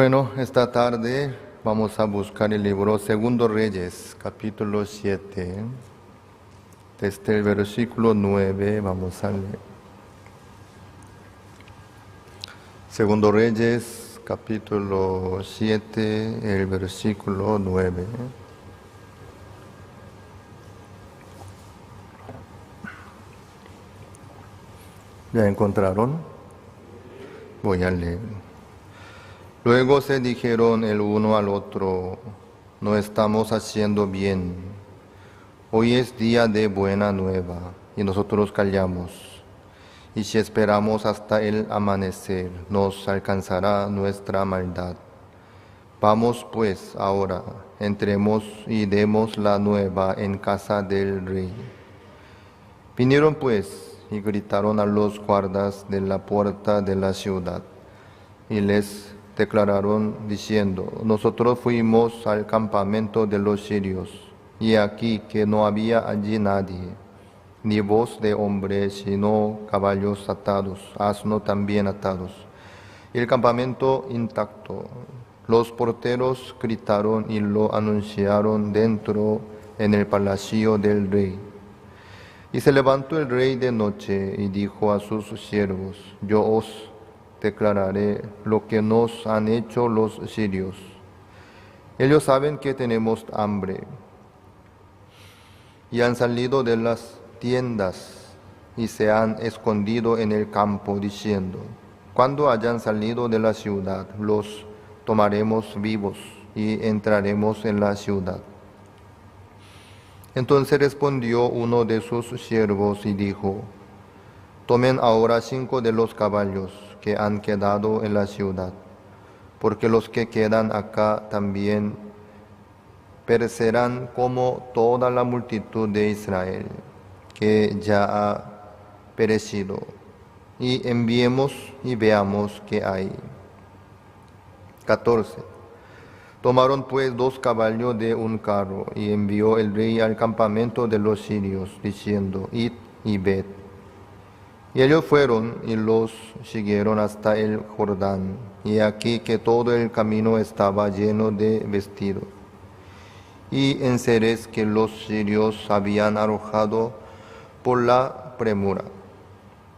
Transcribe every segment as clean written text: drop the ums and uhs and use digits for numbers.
Bueno, esta tarde vamos a buscar el libro Segundo Reyes, capítulo 7. Desde el versículo 9 vamos a leer. Segundo Reyes, capítulo 7, el versículo 9. ¿Ya encontraron? Voy a leer. Luego se dijeron el uno al otro: no estamos haciendo bien. Hoy es día de buena nueva y nosotros callamos. Y si esperamos hasta el amanecer, nos alcanzará nuestra maldad. Vamos pues ahora, entremos y demos la nueva en casa del rey. Vinieron pues y gritaron a los guardas de la puerta de la ciudad y les declararon diciendo: nosotros fuimos al campamento de los sirios, y aquí que no había allí nadie, ni voz de hombre, sino caballos atados, asno también atados, y el campamento intacto. Los porteros gritaron y lo anunciaron dentro en el palacio del rey. Y se levantó el rey de noche y dijo a sus siervos: yo os declararé lo que nos han hecho los sirios. Ellos saben que tenemos hambre y han salido de las tiendas y se han escondido en el campo, diciendo: cuando hayan salido de la ciudad, los tomaremos vivos y entraremos en la ciudad. Entonces respondió uno de sus siervos y dijo: tomen ahora 5 de los caballos que han quedado en la ciudad, porque los que quedan acá también perecerán como toda la multitud de Israel, que ya ha perecido, y enviemos y veamos qué hay. 14. Tomaron pues 2 caballos de un carro, y envió el rey al campamento de los sirios, diciendo: id y ved. Y ellos fueron y los siguieron hasta el Jordán, y aquí que todo el camino estaba lleno de vestido y enseres que los sirios habían arrojado por la premura.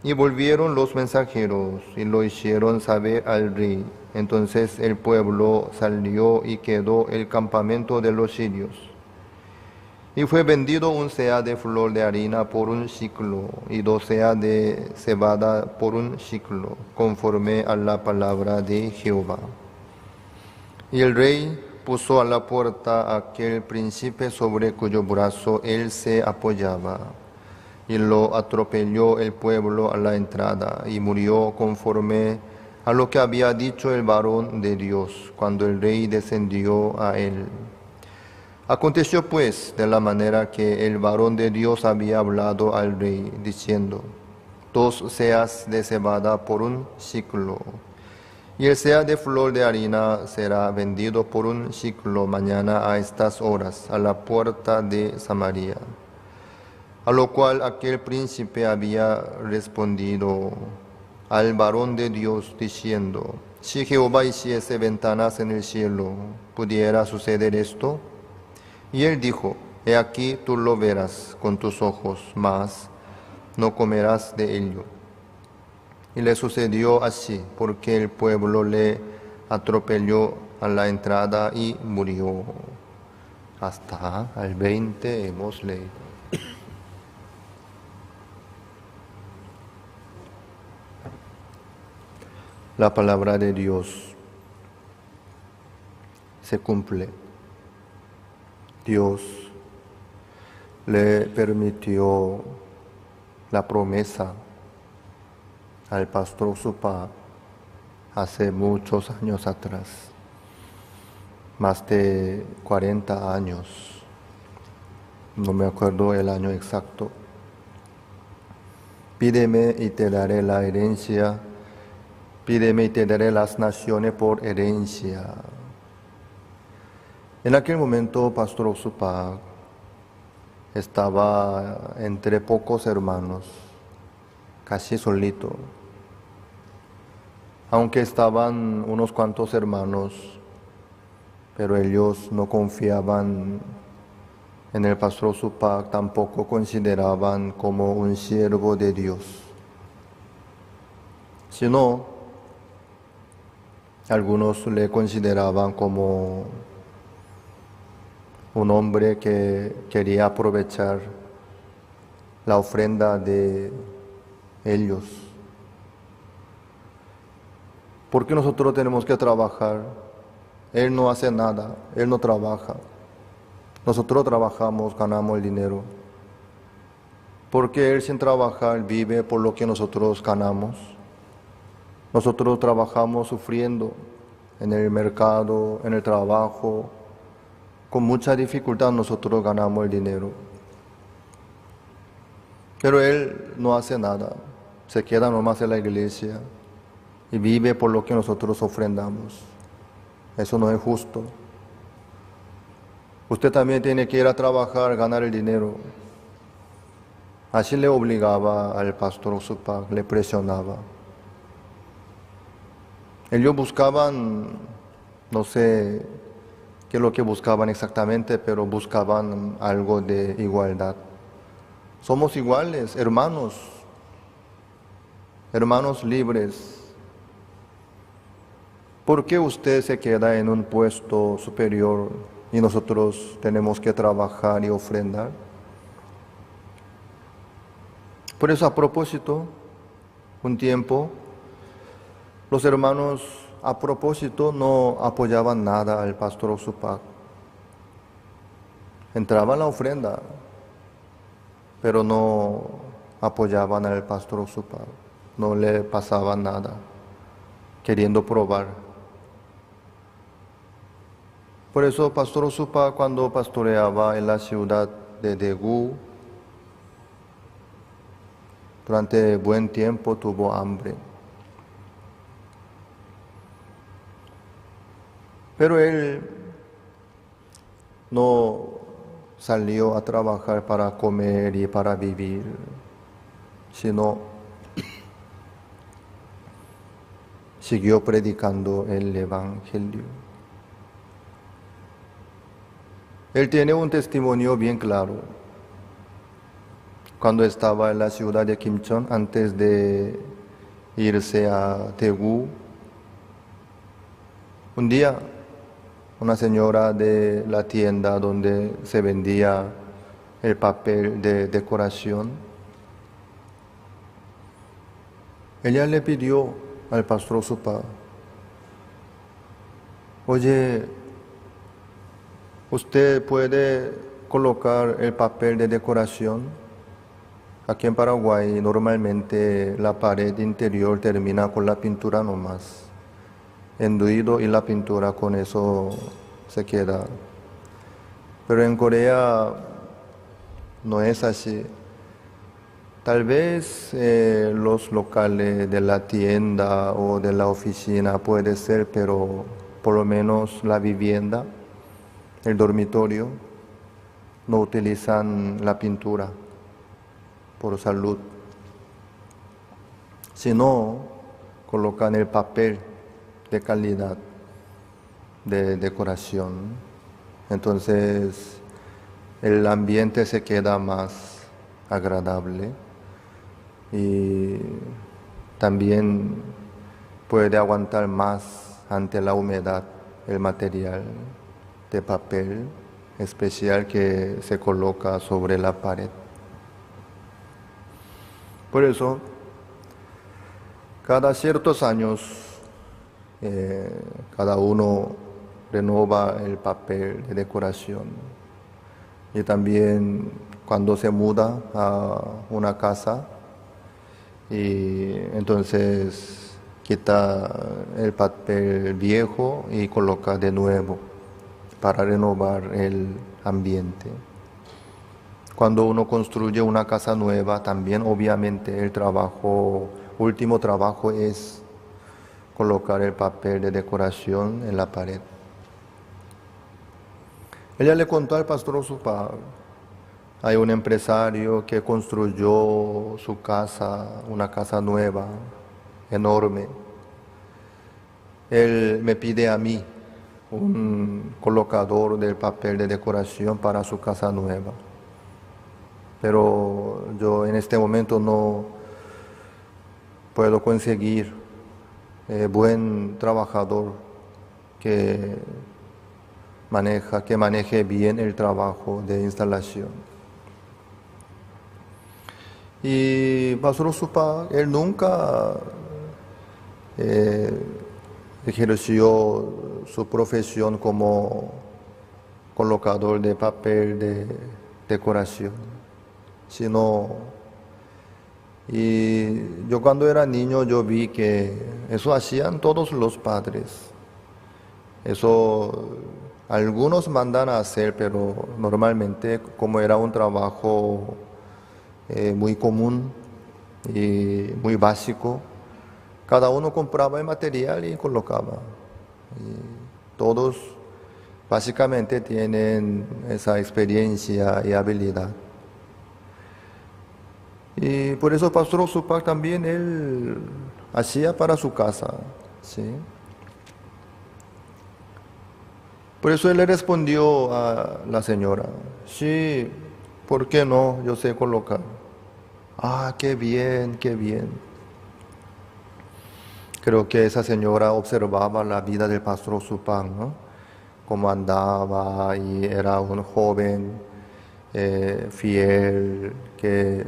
Y volvieron los mensajeros y lo hicieron saber al rey. Entonces el pueblo salió y quedó el campamento de los sirios. Y fue vendido 1 seah de flor de harina por 1 siclo, y 2 seah de cebada por 1 siclo, conforme a la palabra de Jehová. Y el rey puso a la puerta a aquel príncipe sobre cuyo brazo él se apoyaba, y lo atropelló el pueblo a la entrada, y murió conforme a lo que había dicho el varón de Dios, cuando el rey descendió a él. Aconteció pues de la manera que el varón de Dios había hablado al rey, diciendo: 2 seahs de cebada por 1 siclo, y el seah de flor de harina será vendido por 1 siclo mañana a estas horas a la puerta de Samaria. A lo cual aquel príncipe había respondido al varón de Dios, diciendo: si Jehová hiciese ventanas en el cielo, ¿pudiera suceder esto? Y él dijo: he aquí tú lo verás con tus ojos, mas no comerás de ello. Y le sucedió así, porque el pueblo le atropelló a la entrada y murió. Hasta al 20 hemos leído. La palabra de Dios se cumple. Dios le permitió la promesa al pastor Usupa hace muchos años atrás, más de 40 años, no me acuerdo el año exacto. Pídeme y te daré la herencia, pídeme y te daré las naciones por herencia. En aquel momento, pastor Usupa estaba entre pocos hermanos, casi solito. aunque estaban unos cuantos hermanos, pero ellos no confiaban en el pastor Supak, tampoco consideraban como un siervo de Dios, sino algunos le consideraban como un hombre que quería aprovechar la ofrenda de ellos. ¿Por qué nosotros tenemos que trabajar? Él no hace nada, él no trabaja. Nosotros trabajamos, ganamos el dinero. Porque él sin trabajar vive por lo que nosotros ganamos. Nosotros trabajamos sufriendo en el mercado, en el trabajo. Con mucha dificultad nosotros ganamos el dinero. Pero él no hace nada. Se queda nomás en la iglesia y vive por lo que nosotros ofrendamos. Eso no es justo. Usted también tiene que ir a trabajar, ganar el dinero. Así le obligaba al pastor Supak, le presionaba. Ellos buscaban, no sé qué es lo que buscaban exactamente, pero buscaban algo de igualdad. Somos iguales, hermanos, hermanos libres. ¿Por qué usted se queda en un puesto superior y nosotros tenemos que trabajar y ofrendar? Por eso, a propósito, un tiempo, los hermanos a propósito no apoyaban nada al pastor Supak. Entraban la ofrenda, pero no apoyaban al pastor Supak, no le pasaban nada, queriendo probar. Por eso, pastor Supak, cuando pastoreaba en la ciudad de Daegu, durante buen tiempo tuvo hambre. Pero él no salió a trabajar para comer y para vivir, sino siguió predicando el Evangelio. Él tiene un testimonio bien claro. Cuando estaba en la ciudad de Kimcheon, antes de irse a Daegu, un día una señora de la tienda donde se vendía el papel de decoración, ella le pidió al pastor Supak: oye, ¿usted puede colocar el papel de decoración? Aquí en Paraguay normalmente la pared interior termina con la pintura nomás, enduido, y la pintura con eso se queda. Pero en Corea no es así. Tal vez los locales de la tienda o de la oficina puede ser, pero por lo menos la vivienda, el dormitorio, no utilizan la pintura por salud, sino colocan el papel de calidad de decoración. Entonces el ambiente se queda más agradable y también puede aguantar más ante la humedad el material de papel especial que se coloca sobre la pared. Por eso, cada ciertos años, cada uno renova el papel de decoración. Y también cuando se muda a una casa, y entonces quita el papel viejo y coloca de nuevo para renovar el ambiente. Cuando uno construye una casa nueva, también obviamente el último trabajo es colocar el papel de decoración en la pared. Ella le contó al pastor Supak: hay un empresario que construyó su casa, una casa nueva, enorme, él me pide a mí un colocador del papel de decoración para su casa nueva. Pero yo en este momento no puedo conseguir buen trabajador que maneje bien el trabajo de instalación. Y Pastor Supa, él nunca ejerció su profesión como colocador de papel de decoración, sino, y yo cuando era niño yo vi que eso hacían todos los padres. Eso algunos mandan a hacer, pero normalmente como era un trabajo muy común y muy básico, cada uno compraba el material y colocaba. Y todos básicamente tienen esa experiencia y habilidad. Y por eso Pastor Supak también él hacía para su casa, ¿sí? Por eso él le respondió a la señora, sí, ¿por qué no? Yo sé colocar. Ah, qué bien, qué bien. Creo que esa señora observaba la vida del Pastor Supak, ¿no? Cómo andaba y era un joven fiel, que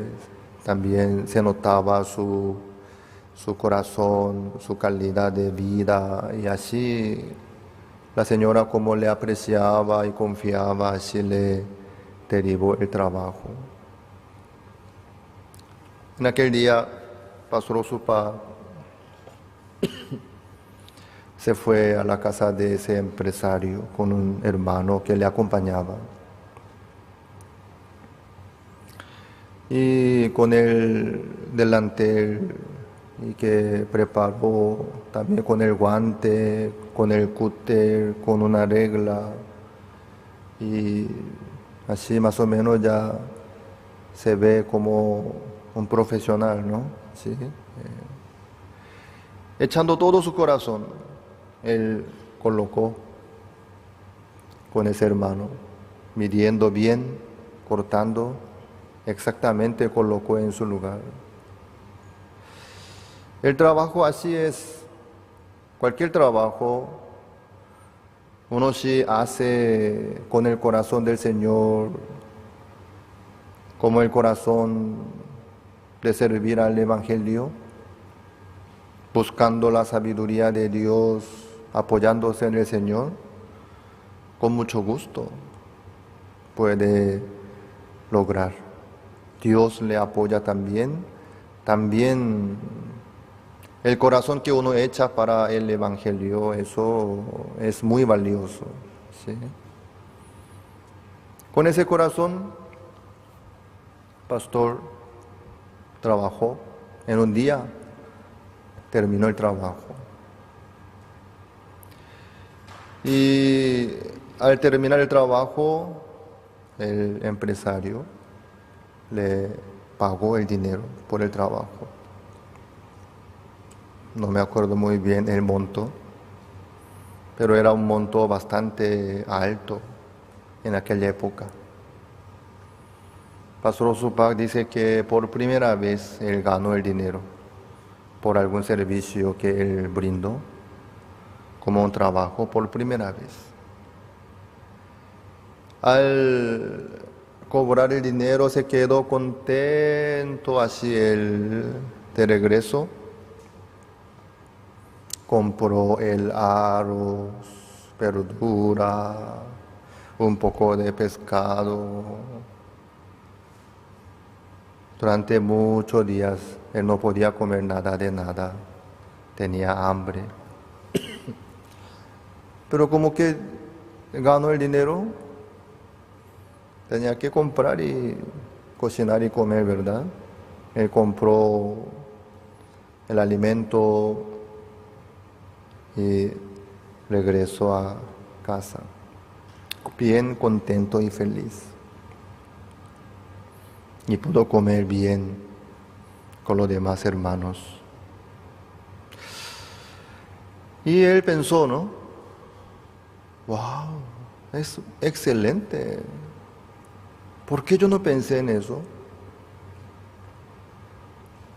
también se notaba su corazón, su calidad de vida, y así la señora como le apreciaba y confiaba, así le derivó el trabajo. En aquel día, Pastor Supa se fue a la casa de ese empresario con un hermano que le acompañaba. Y con el delantel y que preparó también con el guante, con el cúter, con una regla, y así más o menos ya se ve como un profesional, ¿no? ¿Sí? Echando todo su corazón, él colocó con ese hermano, midiendo bien, cortando, exactamente colocó en su lugar. El trabajo así es, cualquier trabajo, uno sí hace con el corazón del Señor, como el corazón de servir al Evangelio, buscando la sabiduría de Dios, apoyándose en el Señor, con mucho gusto puede lograr. Dios le apoya también el corazón que uno echa para el Evangelio, eso es muy valioso, ¿sí? Con ese corazón, pastor trabajó en un día, terminó el trabajo. Y al terminar el trabajo, el empresario le pagó el dinero por el trabajo. No me acuerdo muy bien el monto, pero era un monto bastante alto en aquella época. Pastor Supak dice que por primera vez él ganó el dinero por algún servicio que él brindó, como un trabajo por primera vez. Al cobrar el dinero se quedó contento, así él de regreso compró el arroz, verdura, un poco de pescado. Durante muchos días él no podía comer nada de nada, tenía hambre. Pero como que ganó el dinero, tenía que comprar y cocinar y comer, ¿verdad? Él compró el alimento y regresó a casa, bien contento y feliz. Y pudo comer bien con los demás hermanos. Y él pensó, ¿no? ¡Wow! Es excelente. ¿Por qué yo no pensé en eso?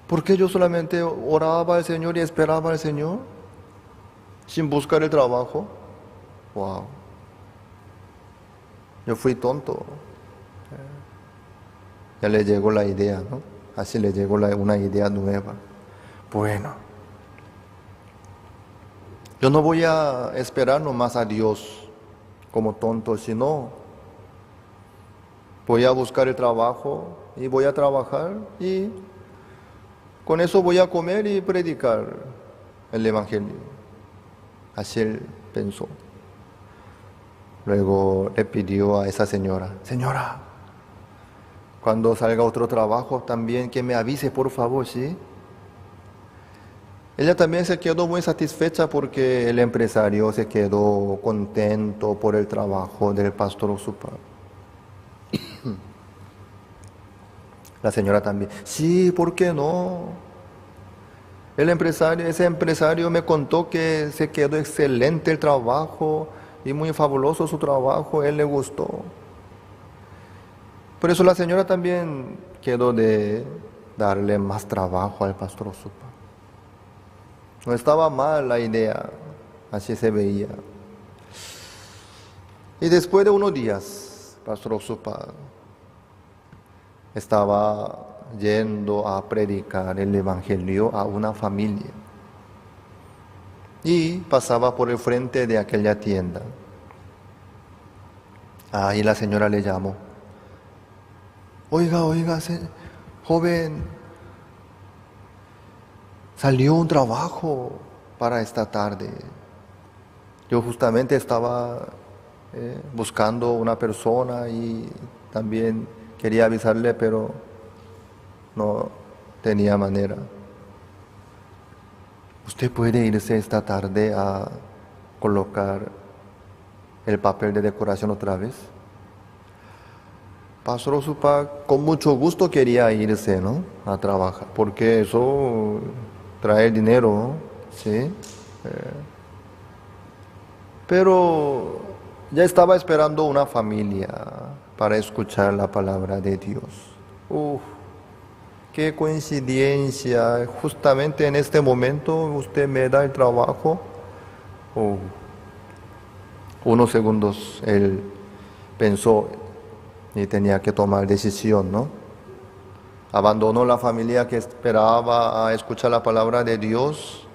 ¿Por qué yo solamente oraba al Señor y esperaba al Señor sin buscar el trabajo? ¡Wow! Yo fui tonto. Ya le llegó la idea, ¿no? Así le llegó una idea nueva. Bueno, yo no voy a esperar nomás a Dios como tonto, sino voy a buscar el trabajo y voy a trabajar y con eso voy a comer y predicar el Evangelio. Así él pensó. Luego le pidió a esa señora, señora, cuando salga otro trabajo también que me avise por favor, ¿sí? Ella también se quedó muy satisfecha porque el empresario se quedó contento por el trabajo del pastor Osupa. La señora también, sí, ¿por qué no? Ese empresario me contó que se quedó excelente el trabajo y muy fabuloso su trabajo, él le gustó. Por eso la señora también quedó de darle más trabajo al pastor Osupa. No estaba mal la idea, así se veía. Y después de unos días, pastor Osupa estaba yendo a predicar el Evangelio a una familia. Y pasaba por el frente de aquella tienda. Ahí la señora le llamó. Oiga, joven, salió un trabajo para esta tarde. Yo justamente estaba buscando una persona y también quería avisarle, pero no tenía manera. ¿Usted puede irse esta tarde a colocar el papel de decoración otra vez? Pastor Osupa con mucho gusto quería irse, ¿no? A trabajar, porque eso trae dinero, ¿no? ¿Sí? Pero ya estaba esperando una familia para escuchar la palabra de Dios. Uf, qué coincidencia, justamente en este momento usted me da el trabajo. Unos segundos él pensó y tenía que tomar decisión, ¿no? Abandonó la familia que esperaba a escuchar la palabra de Dios.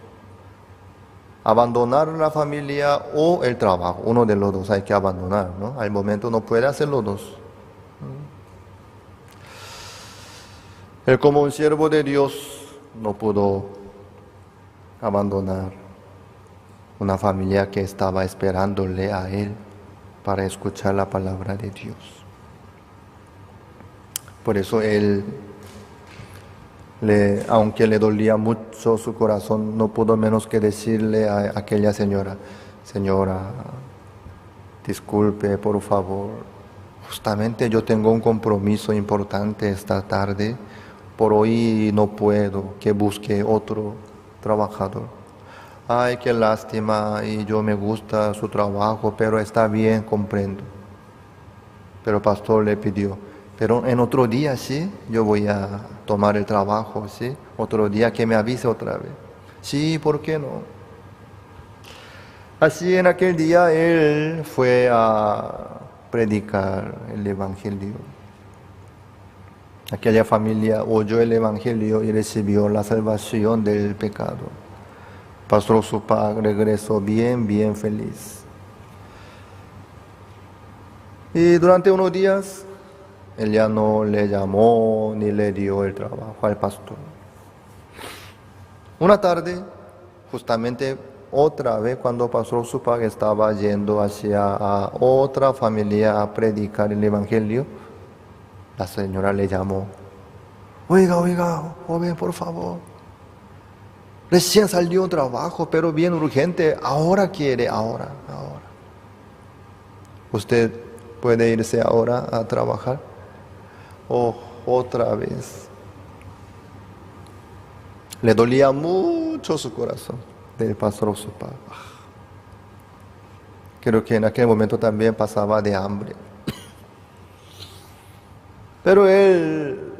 Abandonar la familia o el trabajo, uno de los dos hay que abandonar, ¿no? Al momento no puede hacer los dos. Él como un siervo de Dios no pudo abandonar una familia que estaba esperándole a él para escuchar la palabra de Dios. Por eso él, aunque le dolía mucho su corazón, no pudo menos que decirle a aquella señora, señora, disculpe, por favor, justamente yo tengo un compromiso importante esta tarde, por hoy no puedo, que busque otro trabajador. Ay, qué lástima, y yo me gusta su trabajo, pero está bien, comprendo. Pero el pastor le pidió, pero en otro día, sí, yo voy a tomar el trabajo, sí, otro día que me avise otra vez. Sí, ¿por qué no? Así en aquel día él fue a predicar el Evangelio. Aquella familia oyó el Evangelio y recibió la salvación del pecado. Pastor Osupa regresó bien feliz. Y durante unos días, él ya no le llamó ni le dio el trabajo al pastor. Una tarde, justamente otra vez cuando Pastor Osupa estaba yendo hacia otra familia a predicar el Evangelio, la señora le llamó. Oiga, joven, por favor. Recién salió un trabajo, pero bien urgente. Ahora quiere, ahora. ¿Usted puede irse ahora a trabajar? Oh, otra vez. Le dolía mucho su corazón del pastor Osupa. Creo que en aquel momento también pasaba de hambre. Pero él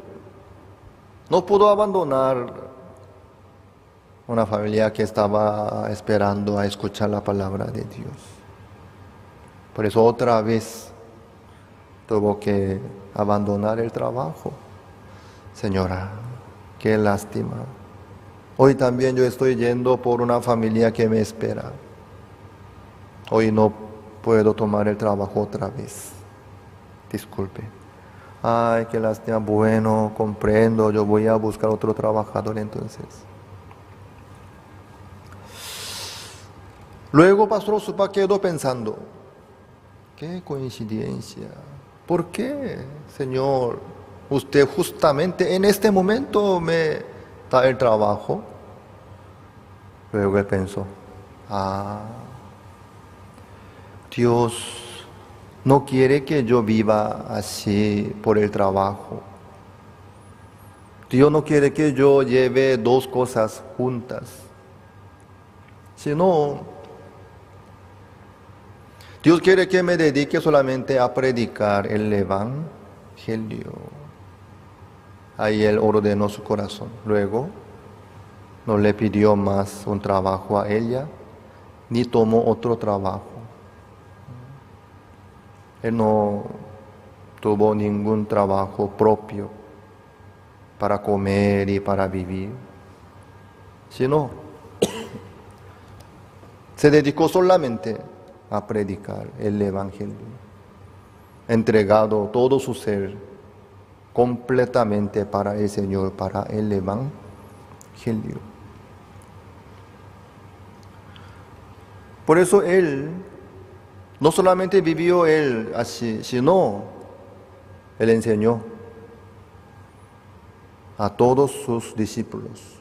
no pudo abandonar una familia que estaba esperando a escuchar la palabra de Dios. Por eso otra vez tuvo que abandonar el trabajo. Señora, qué lástima. Hoy también yo estoy yendo por una familia que me espera. Hoy no puedo tomar el trabajo otra vez. Disculpe. Ay, qué lástima. Bueno, comprendo. Yo voy a buscar otro trabajador entonces. Luego Pastor Supa quedó pensando, qué coincidencia. ¿Por qué, Señor, usted justamente en este momento me da el trabajo? Luego él pensó, Dios no quiere que yo viva así por el trabajo. Dios no quiere que yo lleve dos cosas juntas. Sino, Dios quiere que me dedique solamente a predicar el Evangelio. Ahí Él ordenó su corazón. Luego, no le pidió más un trabajo a ella, ni tomó otro trabajo. Él no tuvo ningún trabajo propio para comer y para vivir, sino se dedicó solamente a predicar el Evangelio, entregado todo su ser completamente para el Señor, para el Evangelio. Por eso Él no solamente vivió Él así, sino Él enseñó a todos sus discípulos.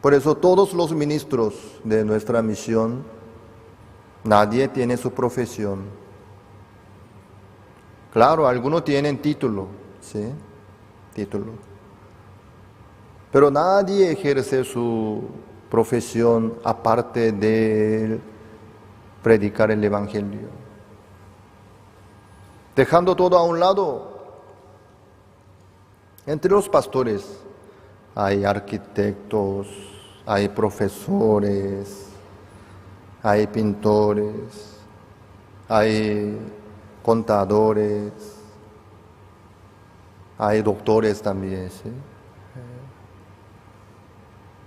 Por eso todos los ministros de nuestra misión, nadie tiene su profesión. Claro, algunos tienen título, ¿sí? Título. Pero nadie ejerce su profesión aparte de predicar el Evangelio. Dejando todo a un lado, entre los pastores hay arquitectos, hay profesores, hay pintores, hay contadores, hay doctores también, ¿sí?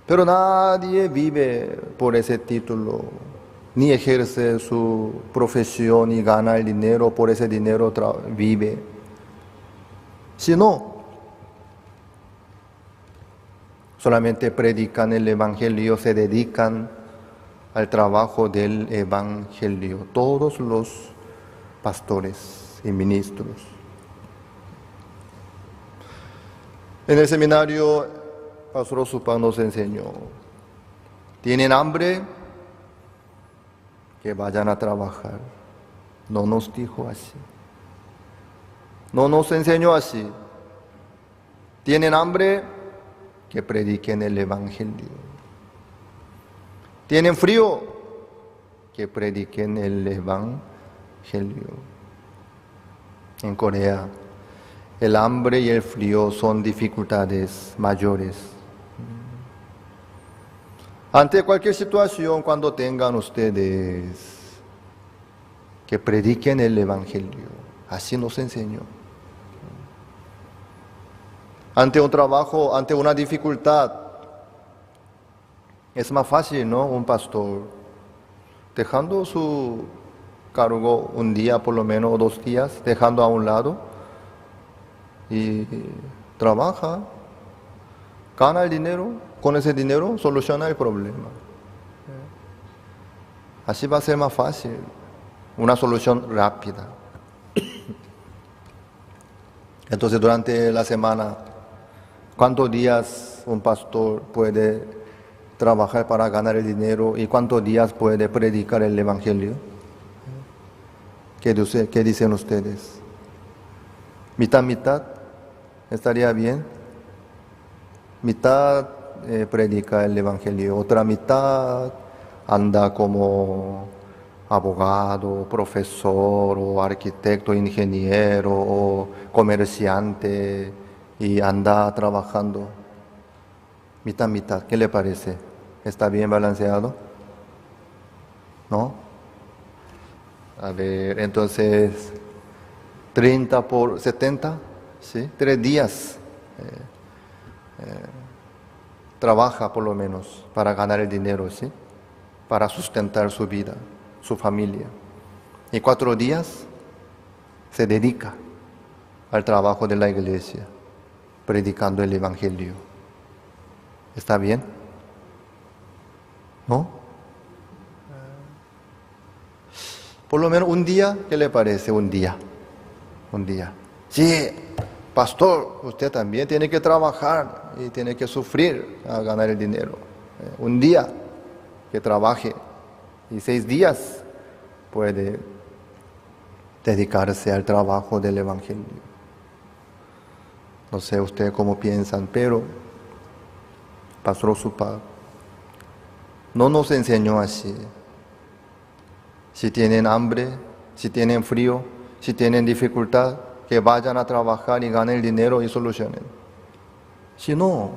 Pero nadie vive por ese título, ni ejerce su profesión y gana el dinero, por ese dinero vive. Sino, solamente predican el Evangelio, se dedican al trabajo del Evangelio, todos los pastores y ministros. En el seminario, Pastor Supa nos enseñó, ¿tienen hambre? Que vayan a trabajar. No nos dijo así. No nos enseñó así. ¿Tienen hambre? Que prediquen el Evangelio. ¿Tienen frío? Que prediquen el Evangelio. En Corea, el hambre y el frío son dificultades mayores. Ante cualquier situación, cuando tengan ustedes, que prediquen el Evangelio. Así nos enseñó. Ante un trabajo, ante una dificultad, es más fácil, ¿no? Un pastor, dejando su cargo un día, por lo menos, o 2 días, dejando a un lado, y trabaja, gana el dinero, con ese dinero soluciona el problema. Así va a ser más fácil, una solución rápida. Entonces, durante la semana, ¿cuántos días un pastor puede trabajar para ganar el dinero y cuántos días puede predicar el Evangelio? ¿Qué dicen ustedes? ¿Mitad, mitad? ¿Estaría bien? Mitad predica el Evangelio, otra mitad anda como abogado, profesor, o arquitecto, ingeniero, o comerciante, y anda trabajando mitad, mitad. ¿Qué le parece? ¿Está bien balanceado? ¿No? A ver, entonces, 30 por 70, ¿sí? 3 días. Trabaja por lo menos para ganar el dinero, ¿sí? Para sustentar su vida, su familia. Y 4 días se dedica al trabajo de la iglesia, predicando el Evangelio. ¿Está bien? ¿No? Por lo menos un día, ¿qué le parece? Un día. Un día. Sí, pastor, usted también tiene que trabajar y tiene que sufrir a ganar el dinero. Un día que trabaje y 6 días puede dedicarse al trabajo del Evangelio. No sé ustedes cómo piensan, pero Pastor Supa no nos enseñó así. Si tienen hambre, si tienen frío, si tienen dificultad, que vayan a trabajar y ganen el dinero y solucionen. Si no,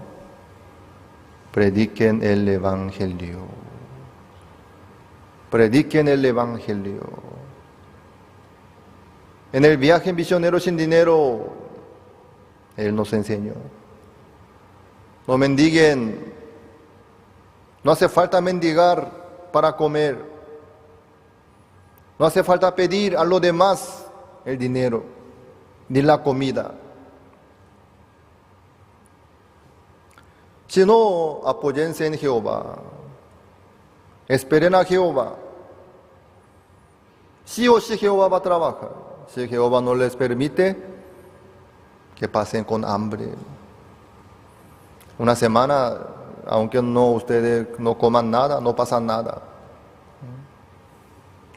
prediquen el Evangelio. Prediquen el Evangelio. En el viaje misionero sin dinero, Él nos enseñó. No mendiguen. No hace falta mendigar para comer. No hace falta pedir a los demás el dinero, ni la comida. Sino apóyense en Jehová. Esperen a Jehová. Sí o sí Jehová va a trabajar. Si Jehová no les permite, que pasen con hambre. Una semana, aunque ustedes no coman nada, no pasa nada.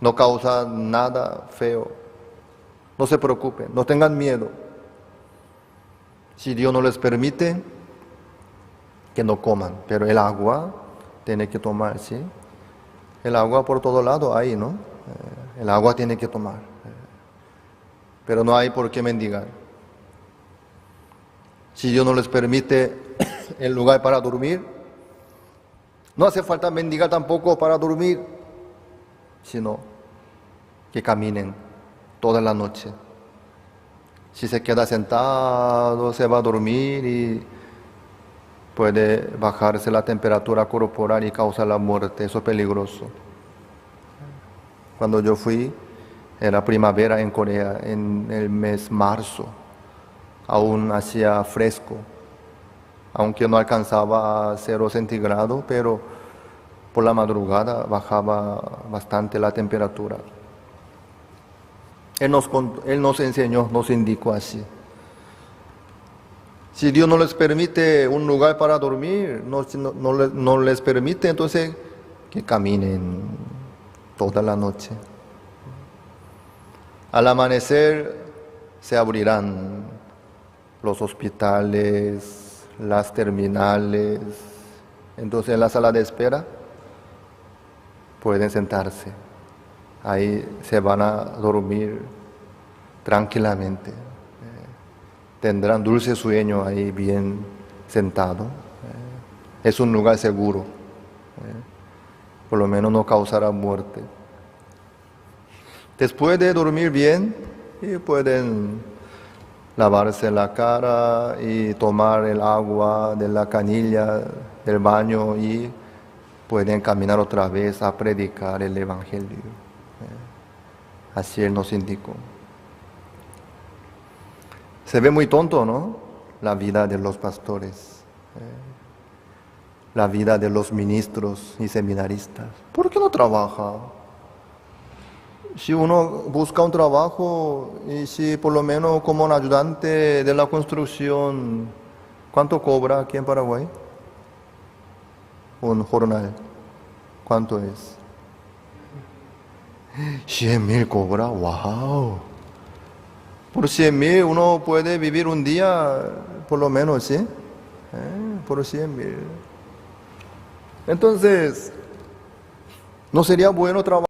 No causa nada feo. No se preocupen, no tengan miedo. Si Dios no les permite, que no coman. Pero el agua tiene que tomar, ¿sí? El agua por todo lado hay, ¿no? El agua tiene que tomar. Pero no hay por qué mendigar. Si Dios no les permite el lugar para dormir, no hace falta mendigar tampoco para dormir, sino que caminen toda la noche. Si se queda sentado, se va a dormir y puede bajarse la temperatura corporal y causar la muerte. Eso es peligroso. Cuando yo fui, era primavera en Corea, en el mes marzo, aún hacía fresco, aunque no alcanzaba a 0 centígrados, pero por la madrugada bajaba bastante la temperatura. Él nos enseñó, nos indicó así. Si Dios no les permite un lugar para dormir, no les permite, entonces que caminen toda la noche. Al amanecer se abrirán los hospitales, las terminales. Entonces en la sala de espera pueden sentarse. Ahí se van a dormir tranquilamente. Tendrán dulce sueño ahí bien sentado. Es un lugar seguro. Por lo menos no causará muerte. Después de dormir bien, pueden lavarse la cara y tomar el agua de la canilla del baño y pueden caminar otra vez a predicar el Evangelio. Así Él nos indicó. Se ve muy tonto, ¿no? La vida de los pastores, la vida de los ministros y seminaristas. ¿Por qué no trabaja? Si uno busca un trabajo y si por lo menos como un ayudante de la construcción, ¿cuánto cobra aquí en Paraguay? Un jornal, ¿cuánto es? 100,000 cobra, wow. Por 100,000 uno puede vivir un día, por lo menos, ¿sí? Por 100,000. Entonces, ¿no sería bueno trabajar?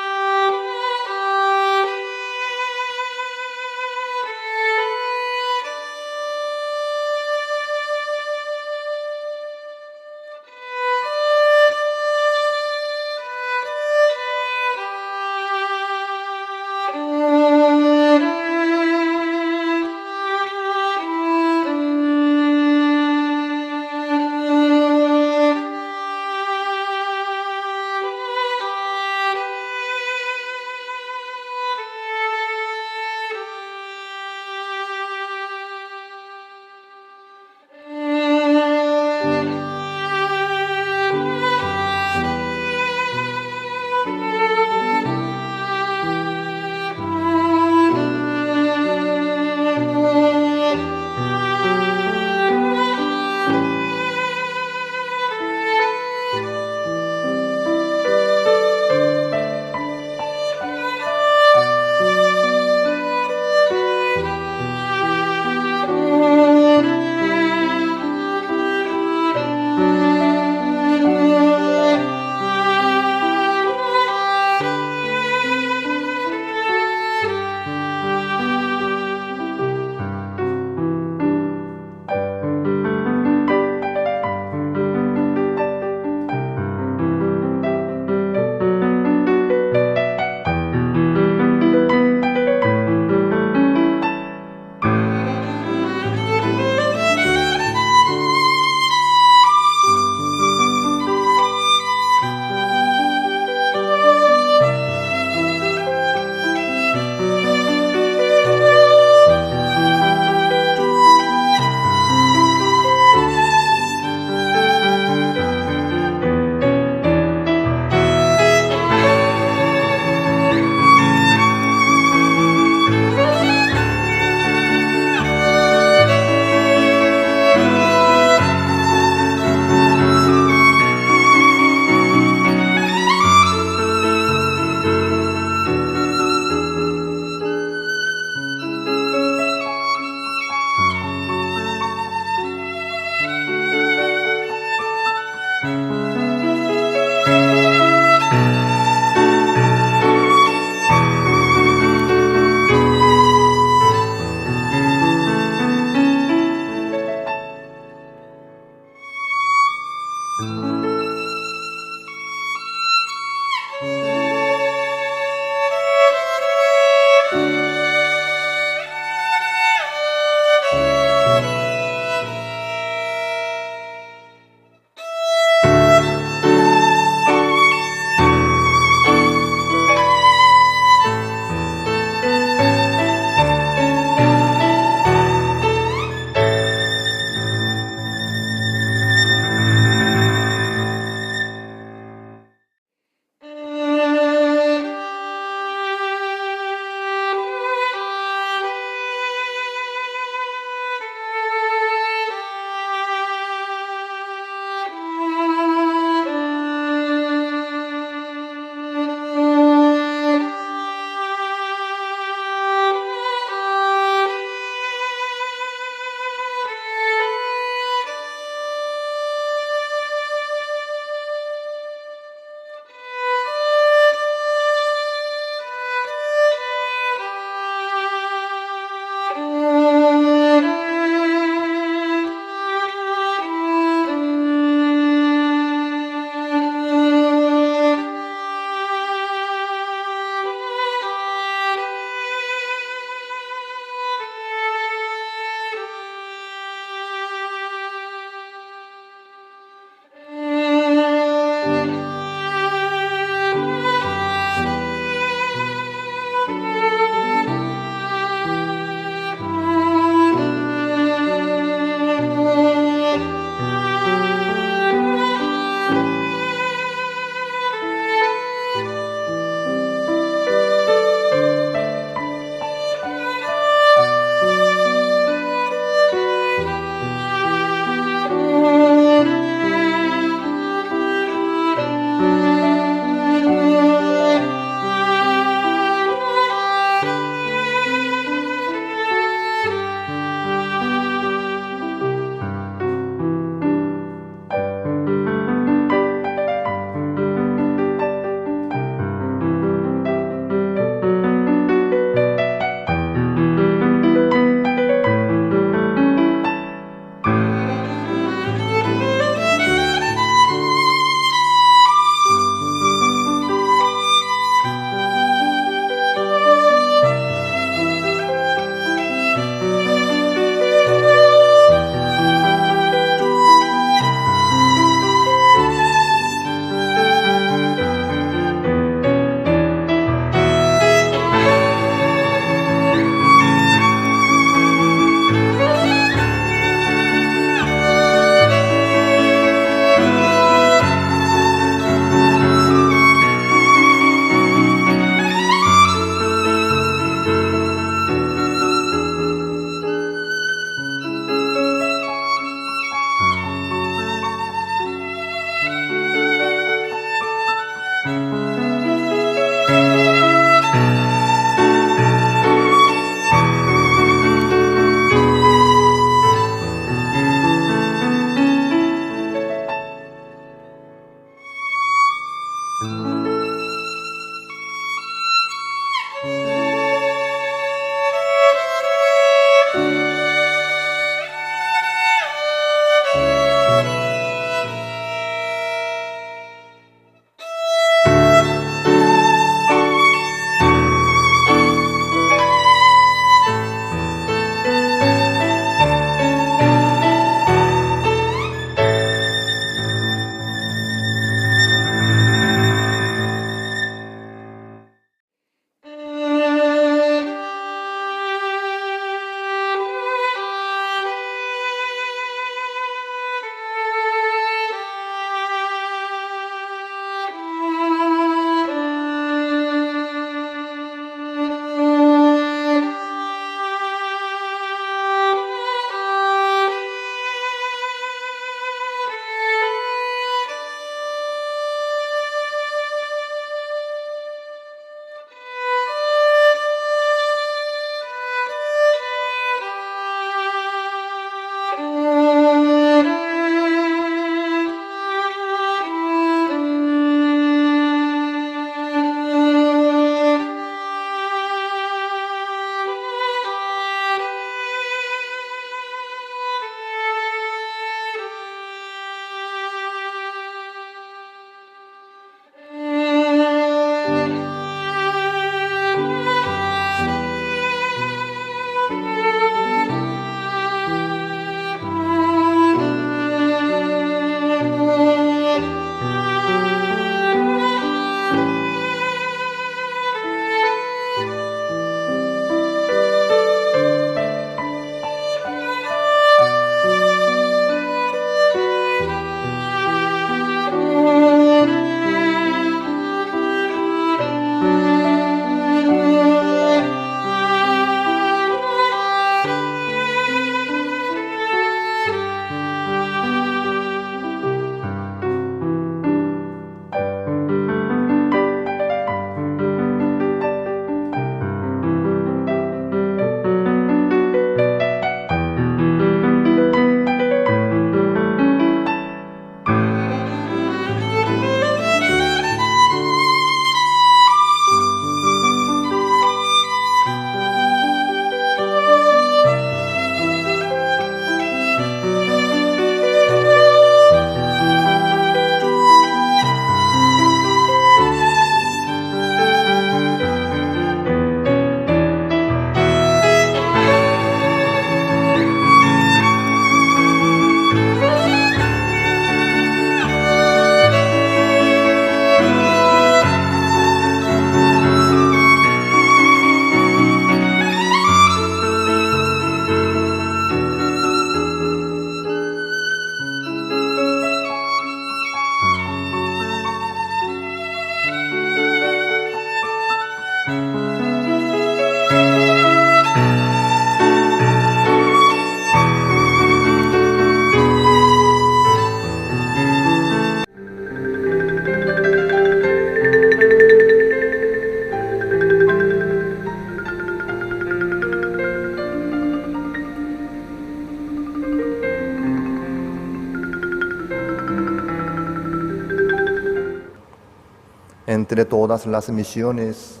Entre todas las misiones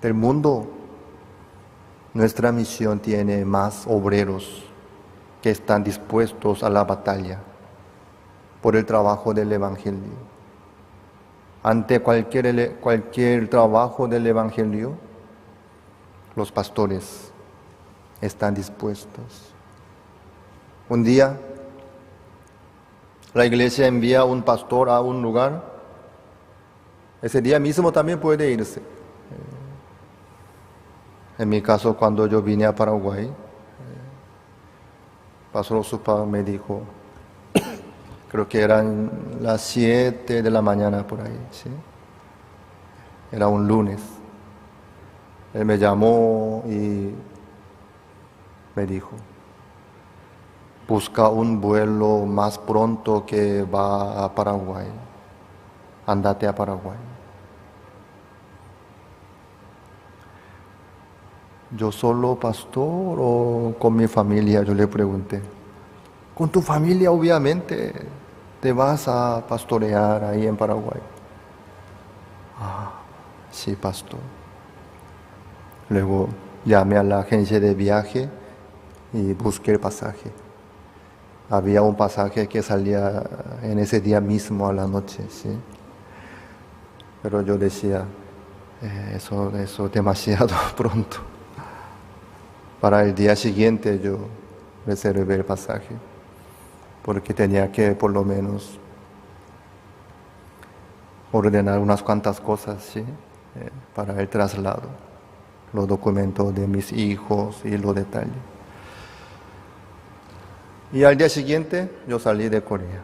del mundo, nuestra misión tiene más obreros que están dispuestos a la batalla por el trabajo del Evangelio. Ante cualquier trabajo del Evangelio, los pastores están dispuestos. Un día, la iglesia envía a un pastor a un lugar. Ese día mismo también puede irse. En mi caso, cuando yo vine a Paraguay, Pastor Osupa me dijo, creo que eran las 7 de la mañana por ahí, ¿sí? Era un lunes. Él me llamó y me dijo, busca un vuelo más pronto que va a Paraguay. Andate a Paraguay. ¿Yo solo, pastor, o con mi familia? Yo le pregunté. Con tu familia, obviamente, te vas a pastorear ahí en Paraguay. Ah, sí, pastor. Luego llamé a la agencia de viaje y busqué el pasaje. Había un pasaje que salía en ese día mismo a la noche, ¿sí? Pero yo decía, eso es demasiado pronto. Para el día siguiente yo reservé el pasaje, porque tenía que por lo menos ordenar unas cuantas cosas, ¿sí? Para el traslado, los documentos de mis hijos y los detalles. Y al día siguiente yo salí de Corea.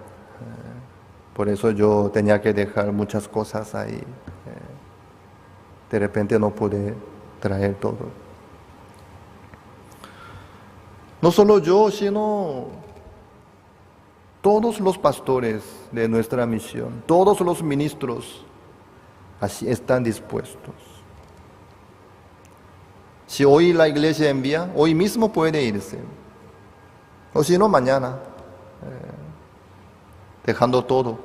Por eso yo tenía que dejar muchas cosas ahí. De repente no pude traer todo. No solo yo, sino todos los pastores de nuestra misión, todos los ministros, así están dispuestos. Si hoy la iglesia envía, hoy mismo puede irse. O si no, mañana. Dejando todo.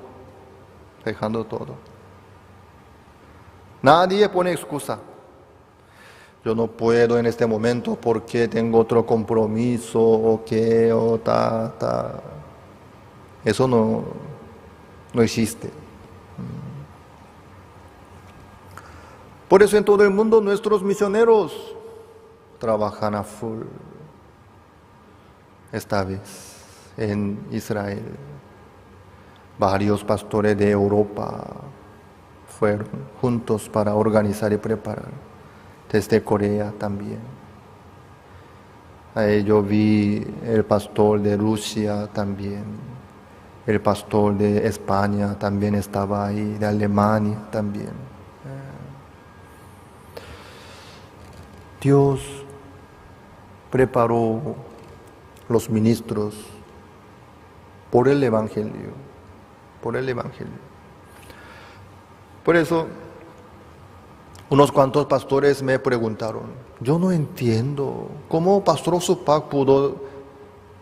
Nadie pone excusa. Yo no puedo en este momento porque tengo otro compromiso o qué, o ta. Eso no existe. Por eso en todo el mundo nuestros misioneros trabajan a full. Esta vez en Israel, varios pastores de Europa fueron juntos para organizar y preparar. Desde Corea también. Ahí yo vi el pastor de Rusia también. El pastor de España también estaba ahí, de Alemania también. Dios preparó los ministros por el Evangelio. Por eso, unos cuantos pastores me preguntaron, yo no entiendo cómo Pastor Osupak pudo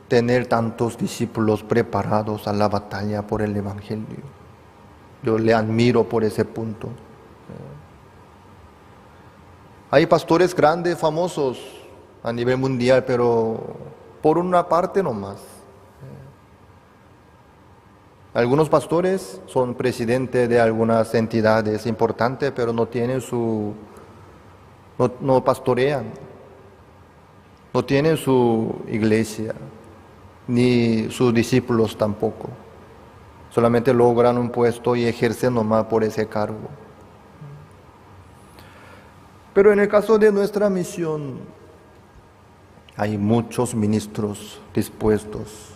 tener tantos discípulos preparados a la batalla por el Evangelio. Yo le admiro por ese punto. Hay pastores grandes, famosos a nivel mundial, pero por una parte nomás. Algunos pastores son presidentes de algunas entidades importantes, pero no tienen no pastorean, no tienen su iglesia, ni sus discípulos tampoco. Solamente logran un puesto y ejercen nomás por ese cargo. Pero en el caso de nuestra misión, hay muchos ministros dispuestos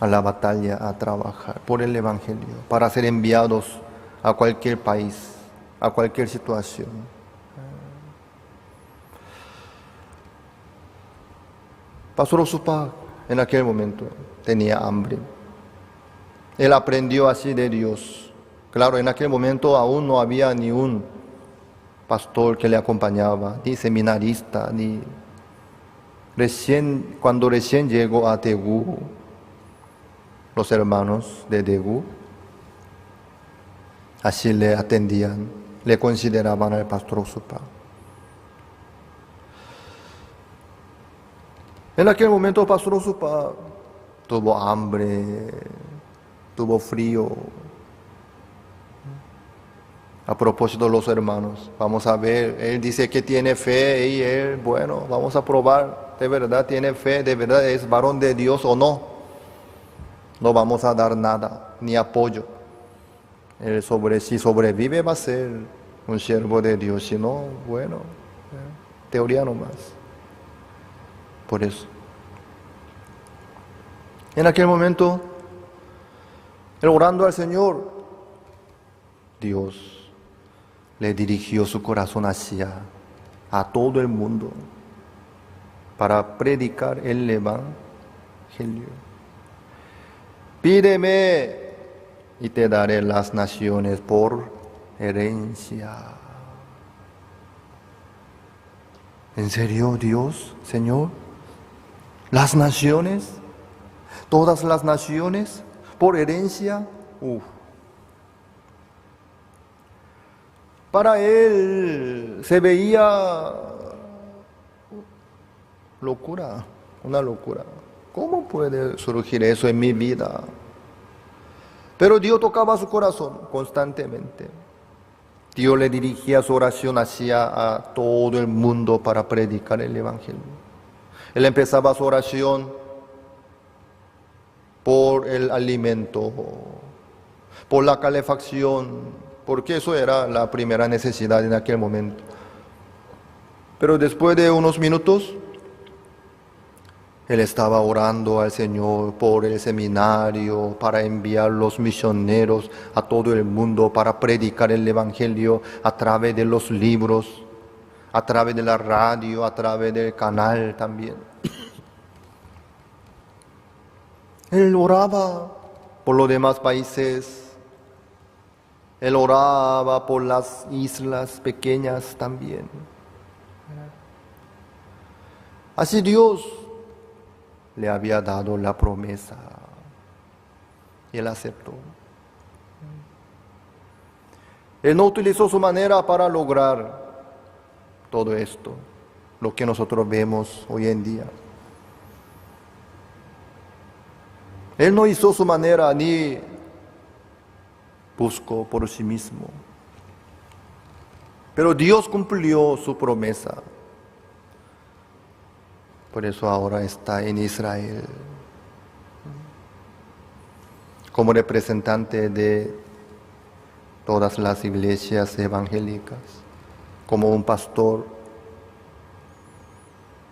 a la batalla, a trabajar por el Evangelio, para ser enviados a cualquier país, a cualquier situación. Pastor Osupa en aquel momento tenía hambre. Él aprendió así de Dios. Claro, en aquel momento aún no había ni un pastor que le acompañaba, ni seminarista, ni cuando recién llegó a Daegu, los hermanos de Daegu, así le atendían, le consideraban al pastor Osupa. En aquel momento el pastor Osupa tuvo hambre, tuvo frío. A propósito de los hermanos, vamos a ver, él dice que tiene fe y él, bueno, vamos a probar, de verdad tiene fe, de verdad es varón de Dios o no. No vamos a dar nada, ni apoyo. Él si sobrevive va a ser un siervo de Dios, si no, bueno, teoría nomás. Por eso. En aquel momento, él orando al Señor, Dios le dirigió su corazón hacia a todo el mundo para predicar el Evangelio. Pídeme y te daré las naciones por herencia. ¿En serio, Dios, Señor? ¿Las naciones? ¿Todas las naciones por herencia? Para él se veía locura, una locura. ¿Cómo puede surgir eso en mi vida? Pero Dios tocaba su corazón constantemente. Dios le dirigía su oración hacia a todo el mundo para predicar el Evangelio. Él empezaba su oración por el alimento, por la calefacción, porque eso era la primera necesidad en aquel momento. Pero después de unos minutos, él estaba orando al Señor por el seminario, para enviar los misioneros a todo el mundo, para predicar el Evangelio a través de los libros, a través de la radio, a través del canal también. Él oraba por los demás países. Él oraba por las islas pequeñas también. Así Dios le había dado la promesa y él aceptó. Él no utilizó su manera para lograr todo esto, lo que nosotros vemos hoy en día. Él no hizo su manera ni buscó por sí mismo. Pero Dios cumplió su promesa. Por eso ahora está en Israel como representante de todas las iglesias evangélicas, como un pastor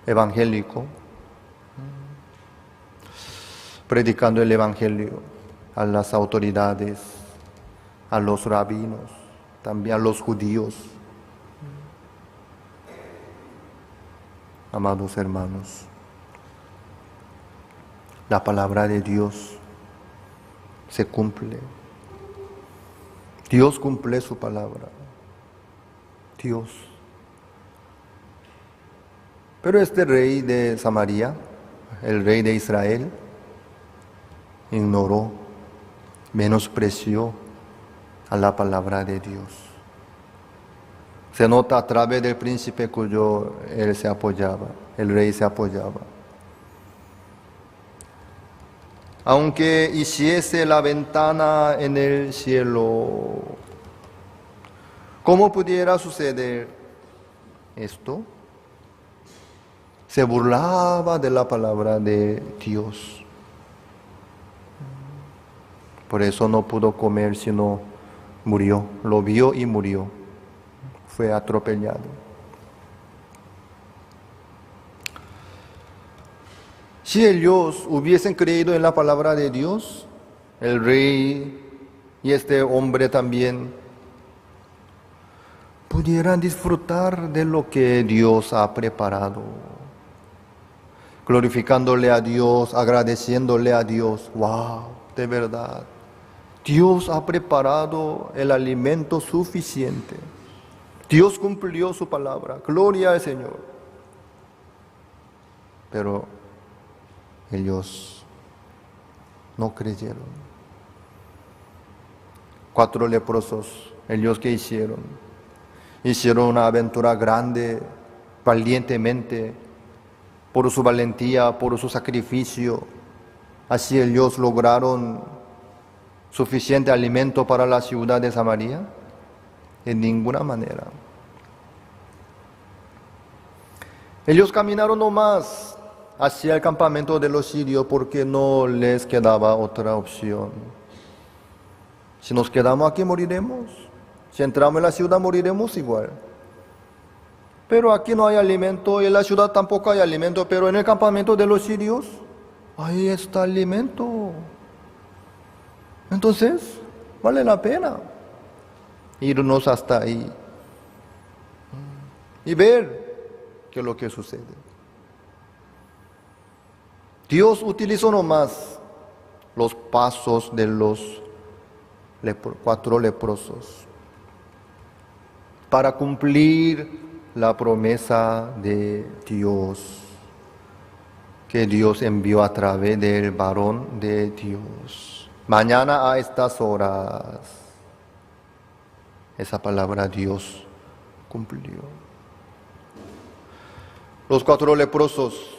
evangélico, predicando el Evangelio a las autoridades, a los rabinos, también a los judíos. Amados hermanos, la palabra de Dios se cumple. Dios cumple su palabra. Dios. Pero este rey de Samaria, el rey de Israel, ignoró, menospreció a la palabra de Dios. Se nota a través del príncipe cuyo él se apoyaba, el rey se apoyaba. Aunque hiciese la ventana en el cielo, ¿cómo pudiera suceder esto? Se burlaba de la palabra de Dios. Por eso no pudo comer, sino murió. Lo vio y murió. Fue atropellado. Si ellos hubiesen creído en la palabra de Dios, el rey y este hombre también pudieran disfrutar de lo que Dios ha preparado. glorificándole a Dios, agradeciéndole a Dios. ¡Wow! De verdad. Dios ha preparado el alimento suficiente. Dios cumplió su palabra. Gloria al Señor. Pero ellos no creyeron. 4 leprosos, ellos ¿qué hicieron? Hicieron una aventura grande, valientemente, por su valentía, por su sacrificio. Así ellos lograron suficiente alimento para la ciudad de Samaria. En ninguna manera. Ellos caminaron nomás hacia el campamento de los sirios porque no les quedaba otra opción. Si nos quedamos aquí moriremos. Si entramos en la ciudad moriremos igual. Pero aquí no hay alimento y en la ciudad tampoco hay alimento, pero en el campamento de los sirios ahí está alimento. Entonces, vale la pena irnos hasta ahí y ver qué es lo que sucede. Dios utilizó nomás los pasos de los 4 leprosos para cumplir la promesa de Dios que Dios envió a través del varón de Dios. Mañana a estas horas, esa palabra Dios cumplió. Los 4 leprosos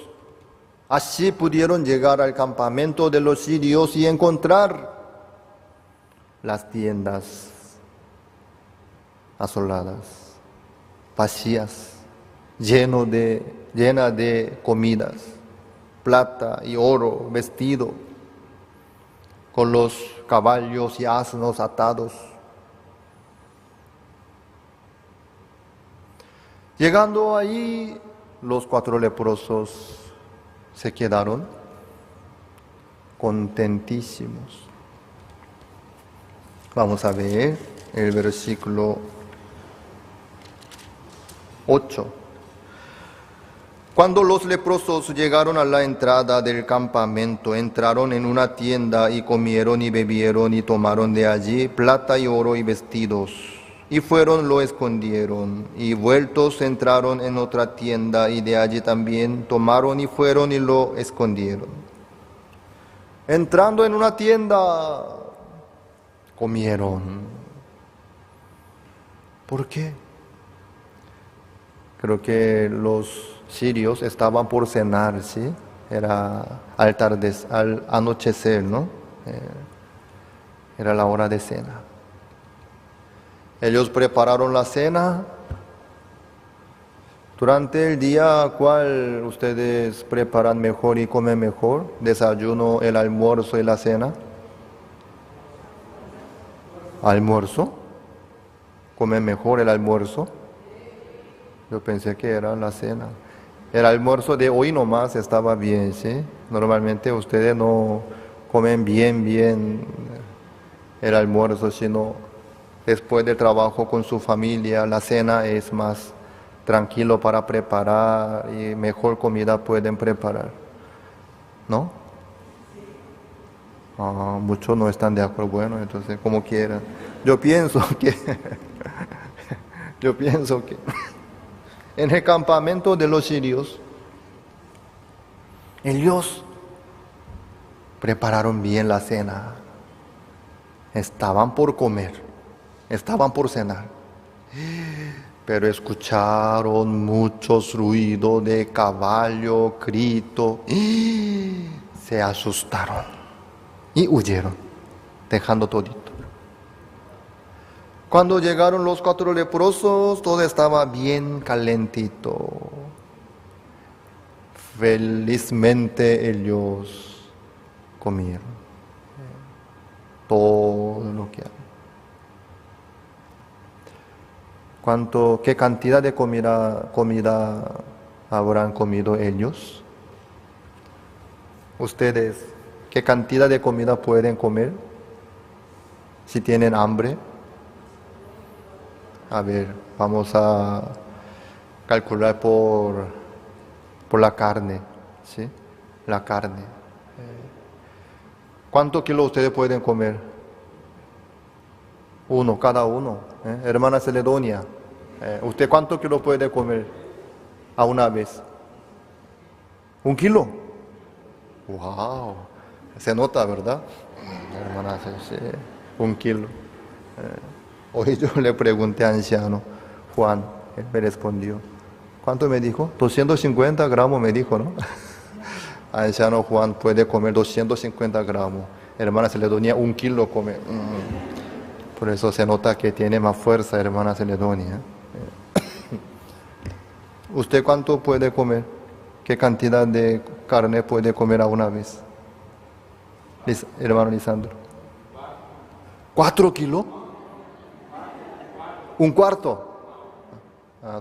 así pudieron llegar al campamento de los sirios y encontrar las tiendas asoladas, vacías, llenas de comidas, plata y oro, vestido, con los caballos y asnos atados. Llegando allí, los 4 leprosos se quedaron contentísimos. Vamos a ver el versículo 8. Cuando los leprosos llegaron a la entrada del campamento, entraron en una tienda y comieron y bebieron y tomaron de allí plata y oro y vestidos. Y fueron, lo escondieron, y vueltos entraron en otra tienda, y de allí también tomaron y fueron y lo escondieron. Entrando en una tienda, comieron. ¿Por qué? Creo que los sirios estaban por cenar, ¿sí? Era al anochecer, ¿no? Era la hora de cena. Ellos prepararon la cena. Durante el día, ¿cuál ustedes preparan mejor y comen mejor? ¿Desayuno, el almuerzo y la cena? ¿Almuerzo? ¿Comen mejor el almuerzo? Yo pensé que era la cena. El almuerzo de hoy nomás estaba bien, ¿sí? Normalmente ustedes no comen bien el almuerzo, sino después del trabajo con su familia, la cena es más tranquilo para preparar y mejor comida pueden preparar, ¿no? Muchos no están de acuerdo. Bueno, entonces como quieran. Yo pienso que en el campamento de los sirios ellos prepararon bien la cena. Estaban por comer. Estaban por cenar, pero escucharon muchos ruidos de caballo, grito, y se asustaron y huyeron, dejando todito. Cuando llegaron los 4 leprosos, todo estaba bien calentito. Felizmente ellos comieron todo lo que había. ¿Qué cantidad de comida habrán comido ellos? Ustedes, ¿qué cantidad de comida pueden comer si tienen hambre? A ver, vamos a calcular por la carne, ¿sí? la carne. ¿Cuántos kilos ustedes pueden comer? Uno, cada uno. Hermana Celedonia, ¿usted cuántos kilos puede comer a una vez? ¿1 kilo? ¡Wow! Se nota, ¿verdad? Hermana, sí, 1 kilo. Hoy yo le pregunté al anciano Juan, él me respondió. ¿Cuánto me dijo? 250 gramos me dijo, ¿no? Anciano Juan puede comer 250 gramos. Hermana Celedonia, 1 kilo come. Por eso se nota que tiene más fuerza, hermana Celedonia. ¿Usted cuánto puede comer? ¿Qué cantidad de carne puede comer a una vez? Hermano Lisandro. 4 kilos. 1/4.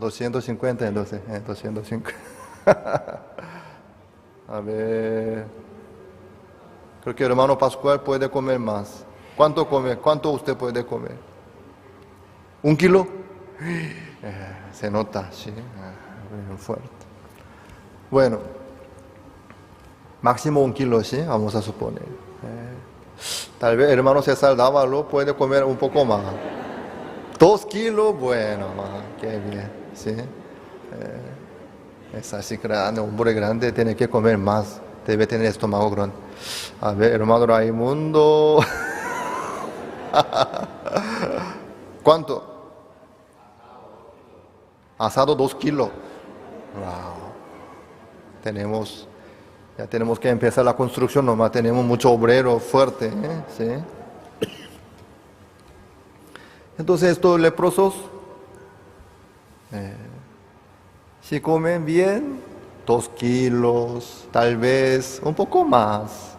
250 entonces. 250. A ver. Creo que el hermano Pascual puede comer más. ¿Cuánto come? ¿Cuánto usted puede comer? 1 kilo. Se nota, sí. Muy fuerte. Bueno, máximo 1 kilo, sí, vamos a suponer. Tal vez el hermano César Dávalo puede comer un poco más. 2 kilos, bueno, qué bien, sí. Es así grande, un hombre grande tiene que comer más, debe tener estómago grande. A ver, hermano Raimundo. ¿Cuánto? Asado 2 kilos. Wow. Ya tenemos que empezar la construcción, nomás tenemos mucho obrero fuerte, ¿sí? Entonces estos leprosos, si comen bien, 2 kilos, tal vez un poco más,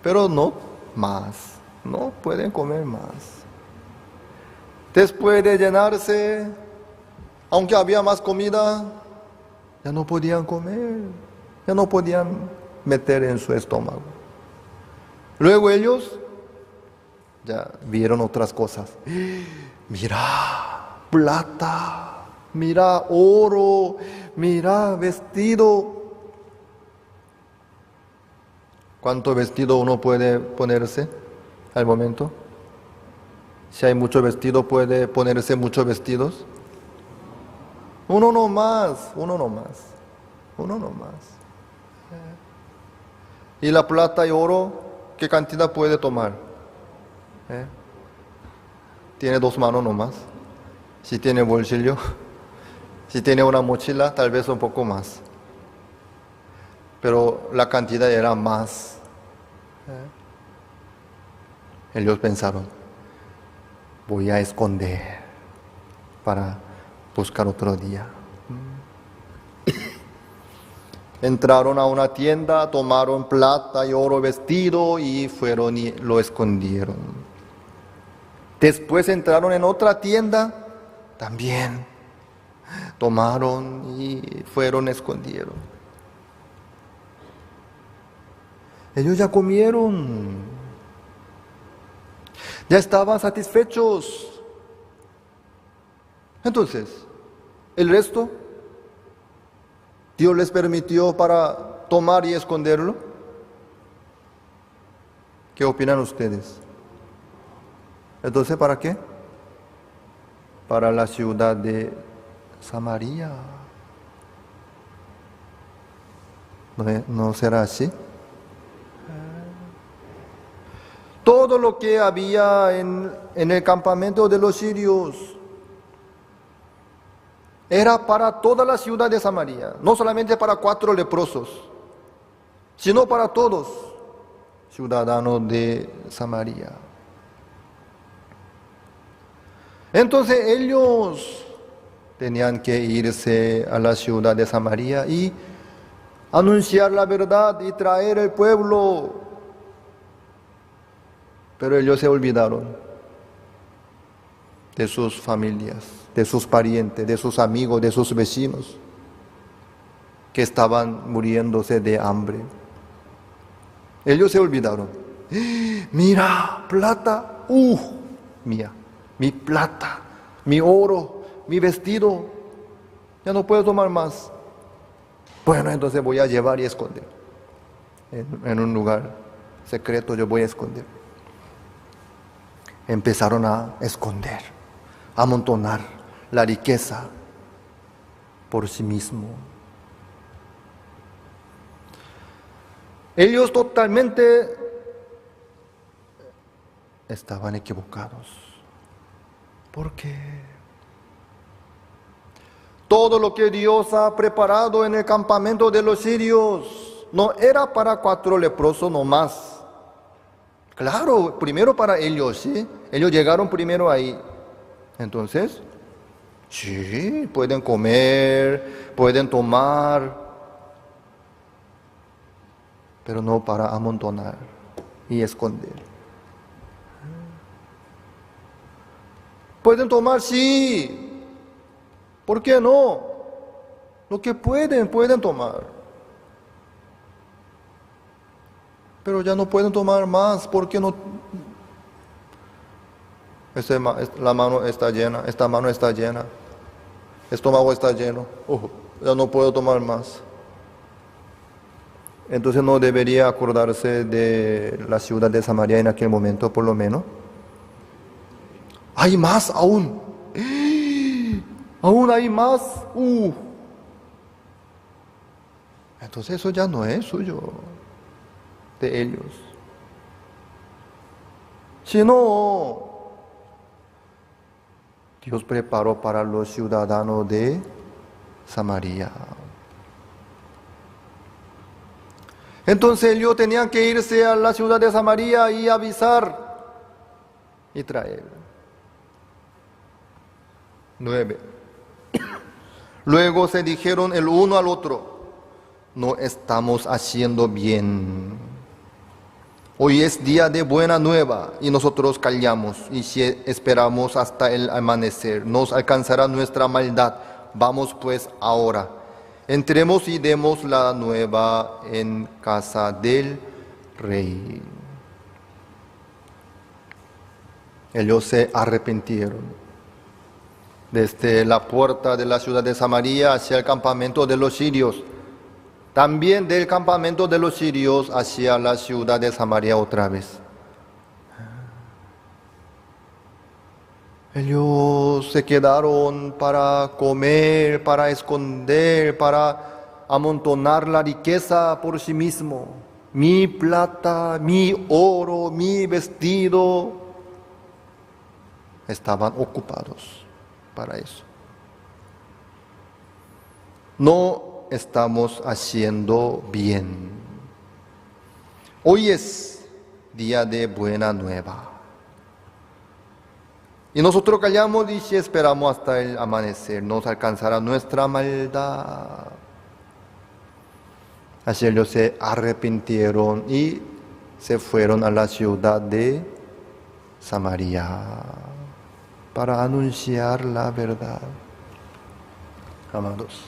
pero no más, no pueden comer más. Después de llenarse, aunque había más comida, ya no podían comer, ya no podían meter en su estómago. Luego ellos ya vieron otras cosas. Mira, plata, mira, oro, mira, vestido. ¿Cuánto vestido uno puede ponerse al momento? Si hay mucho vestido, ¿puede ponerse muchos vestidos? Uno no más. ¿Y la plata y oro, qué cantidad puede tomar? Tiene 2 manos nomás. Si tiene bolsillo, si tiene una mochila, tal vez un poco más. Pero la cantidad era más. Ellos pensaron, voy a esconder para buscar otro día. Entraron a una tienda, tomaron plata y oro vestido y fueron y lo escondieron. Después entraron en otra tienda, también tomaron y fueron escondieron. Ellos ya comieron, ya estaban satisfechos. Entonces, el resto, Dios les permitió para tomar y esconderlo. ¿Qué opinan ustedes? Entonces, ¿para qué? Para la ciudad de Samaria. ¿No será así? Todo lo que había en el campamento de los sirios era para toda la ciudad de Samaria, no solamente para 4 leprosos, sino para todos ciudadanos de Samaria. Entonces ellos tenían que irse a la ciudad de Samaria y anunciar la verdad y traer el pueblo, pero ellos se olvidaron de sus familias, de sus parientes, de sus amigos, de sus vecinos, que estaban muriéndose de hambre. Ellos se olvidaron. Mira, plata, mía, mi plata, mi oro, mi vestido, ya no puedo tomar más. Bueno, entonces voy a llevar y esconder. en un lugar secreto, yo voy a esconder. Empezaron a esconder, a amontonar la riqueza por sí mismo. Ellos totalmente estaban equivocados. ¿Por qué? Todo lo que Dios ha preparado en el campamento de los sirios no era para 4 leprosos nomás. Claro, primero para ellos, ¿sí? Ellos llegaron primero ahí. Entonces, sí, pueden comer, pueden tomar, pero no para amontonar y esconder. Pueden tomar, sí. ¿Por qué no? Lo que pueden tomar. Pero ya no pueden tomar más, porque no. La mano está llena, esta mano está llena, el estómago está lleno. Ya no puedo tomar más. Entonces no debería acordarse de la ciudad de Samaria en aquel momento, por lo menos. Hay más aún. Aún hay más. Entonces eso ya no es suyo, de ellos. Sino Dios preparó para los ciudadanos de Samaria. Entonces ellos tenían que irse a la ciudad de Samaria y avisar y traer. 9. Luego se dijeron el uno al otro: no estamos haciendo bien. Hoy es día de buena nueva y nosotros callamos, y si esperamos hasta el amanecer, nos alcanzará nuestra maldad. Vamos pues ahora, entremos y demos la nueva en casa del rey. Ellos se arrepintieron. Desde la puerta de la ciudad de Samaria hacia el campamento de los sirios, también del campamento de los sirios hacia la ciudad de Samaria otra vez. Ellos se quedaron para comer, para esconder, para amontonar la riqueza por sí mismo. Mi plata, mi oro, mi vestido. Estaban ocupados para eso. No estamos haciendo bien. Hoy es día de buena nueva. Y nosotros callamos y si esperamos hasta el amanecer, nos alcanzará nuestra maldad. Así ellos se arrepintieron y se fueron a la ciudad de Samaria para anunciar la verdad. Amados,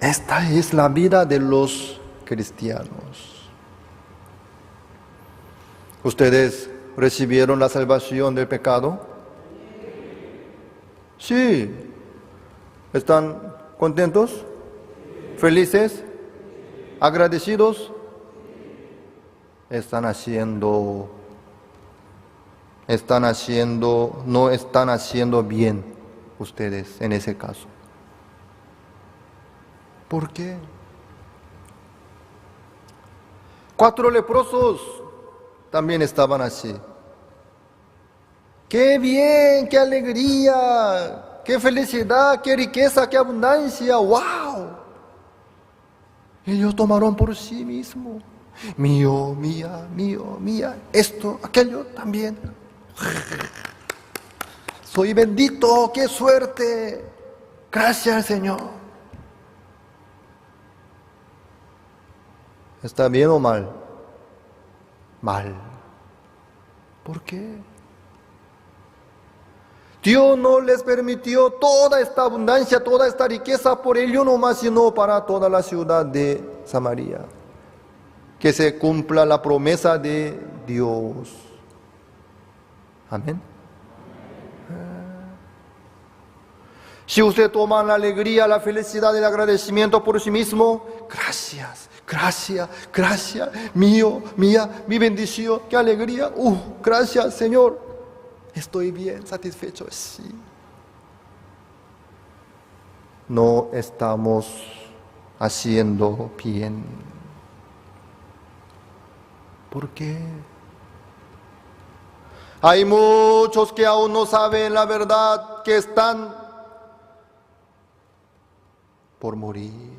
esta es la vida de los cristianos. ¿Ustedes recibieron la salvación del pecado? Sí. ¿Están contentos? ¿Felices? ¿Agradecidos? No están haciendo bien ustedes en ese caso. ¿Por qué? 4 leprosos también estaban así. ¡Qué bien! ¡Qué alegría! ¡Qué felicidad! ¡Qué riqueza! ¡Qué abundancia! ¡Wow! Ellos tomaron por sí mismos. Mío, mía, esto, aquello también. Soy bendito, qué suerte. Gracias, Señor. ¿Está bien o mal? Mal. ¿Por qué? Dios no les permitió toda esta abundancia, toda esta riqueza por ellos nomás, sino para toda la ciudad de Samaria. Que se cumpla la promesa de Dios. Amén. Si usted toma la alegría, la felicidad, el agradecimiento por sí mismo, Gracias, gracias, mío, mía, mi bendición, qué alegría. Gracias, Señor. Estoy bien, satisfecho, sí. No estamos haciendo bien. ¿Por qué? Hay muchos que aún no saben la verdad, que están por morir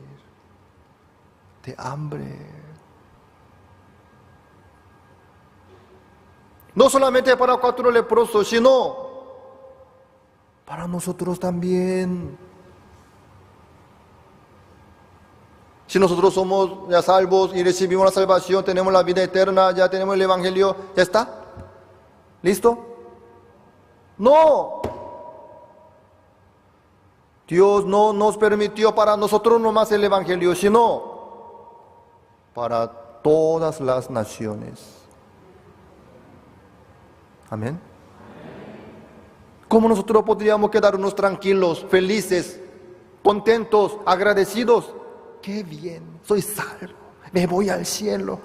de hambre. No solamente para 4 leprosos, sino para nosotros también. Si nosotros somos ya salvos y recibimos la salvación, tenemos la vida eterna, ya tenemos el Evangelio, ¿ya está? ¿Listo? No. Dios no nos permitió para nosotros nomás el Evangelio, sino para todas las naciones. Amén. ¿Cómo nosotros podríamos quedarnos tranquilos, felices, contentos, agradecidos? Qué bien, soy salvo, me voy al cielo.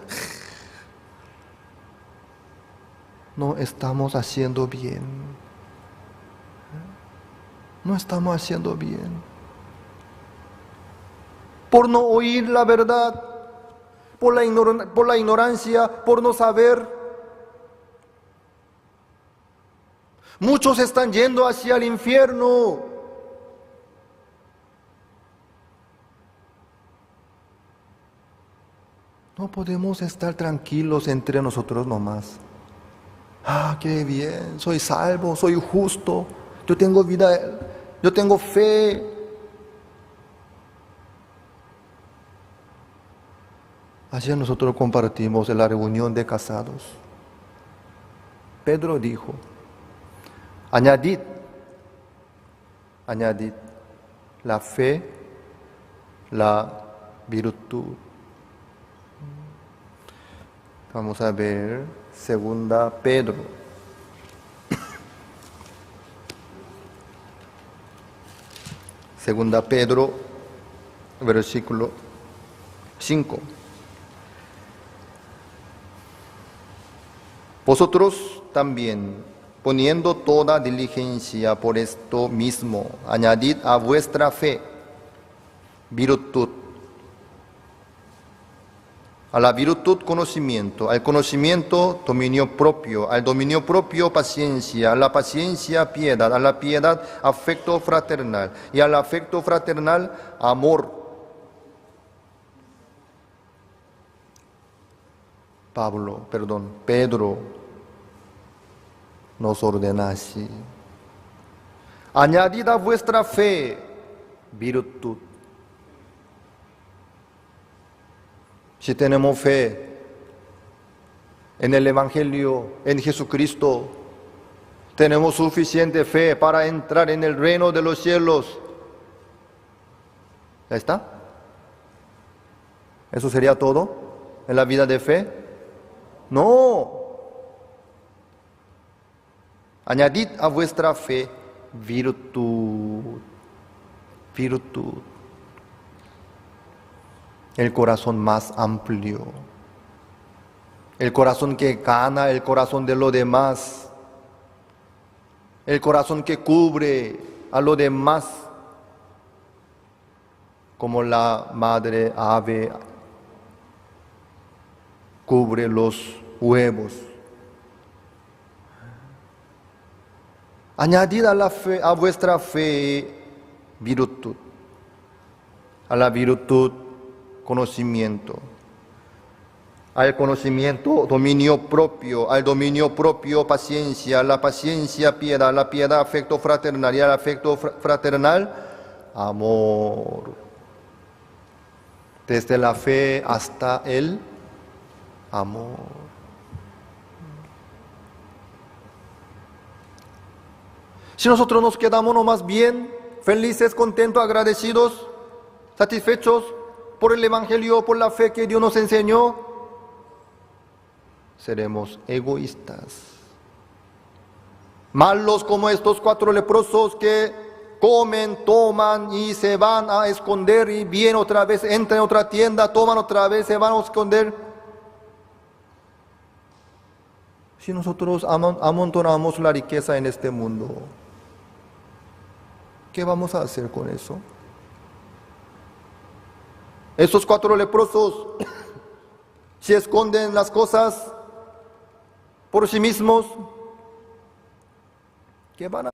No estamos haciendo bien. No estamos haciendo bien. Por no oír la verdad, por la ignorancia, por no saber. Muchos están yendo hacia el infierno. No podemos estar tranquilos entre nosotros nomás. Qué bien, soy salvo, soy justo, yo tengo vida, yo tengo fe. Ayer nosotros compartimos en la reunión de casados. Pedro dijo, añadid la fe, la virtud. Vamos a ver Segunda Pedro. Segunda Pedro, versículo 5. Vosotros también, poniendo toda diligencia por esto mismo, añadid a vuestra fe virtud. A la virtud conocimiento, al conocimiento dominio propio, al dominio propio paciencia, a la paciencia piedad, a la piedad afecto fraternal y al afecto fraternal amor. Pedro nos ordena así. Añadid a vuestra fe virtud. Si tenemos fe en el Evangelio, en Jesucristo, tenemos suficiente fe para entrar en el reino de los cielos. ¿Ya está? ¿Eso sería todo en la vida de fe? No. Añadid a vuestra fe virtud. Virtud. El corazón más amplio, el corazón que gana el corazón de los demás, el corazón que cubre a los demás, como la madre ave cubre los huevos. Añadid a vuestra fe virtud, a la virtud conocimiento, al conocimiento dominio propio, al dominio propio paciencia, a la paciencia piedad, a la piedad afecto fraternal y al afecto fraternal amor. Desde la fe hasta el amor. Si nosotros nos quedamos nomás bien, felices, contentos, agradecidos, satisfechos por el Evangelio, por la fe que Dios nos enseñó, seremos egoístas. Malos como estos 4 leprosos que comen, toman y se van a esconder y vienen otra vez, entran en otra tienda, toman otra vez, se van a esconder. Si nosotros amontonamos la riqueza en este mundo, ¿qué vamos a hacer con eso? Esos 4 leprosos se esconden las cosas por sí mismos. ¿Qué van a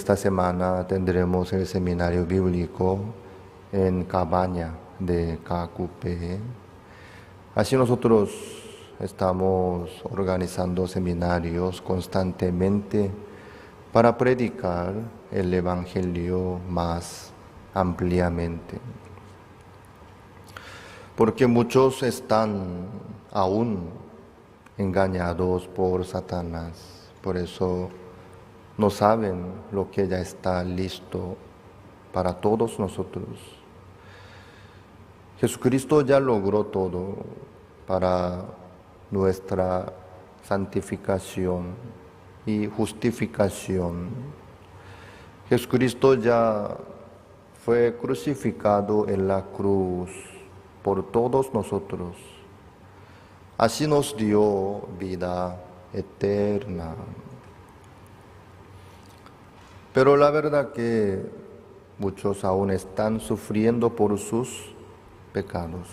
esta semana tendremos el seminario bíblico en Cabaña de Cacupe. Así nosotros estamos organizando seminarios constantemente para predicar el Evangelio más ampliamente. Porque muchos están aún engañados por Satanás. Por eso no saben lo que ya está listo para todos nosotros. Jesucristo ya logró todo para nuestra santificación y justificación. Jesucristo ya fue crucificado en la cruz por todos nosotros. Así nos dio vida eterna. Pero la verdad que muchos aún están sufriendo por sus pecados,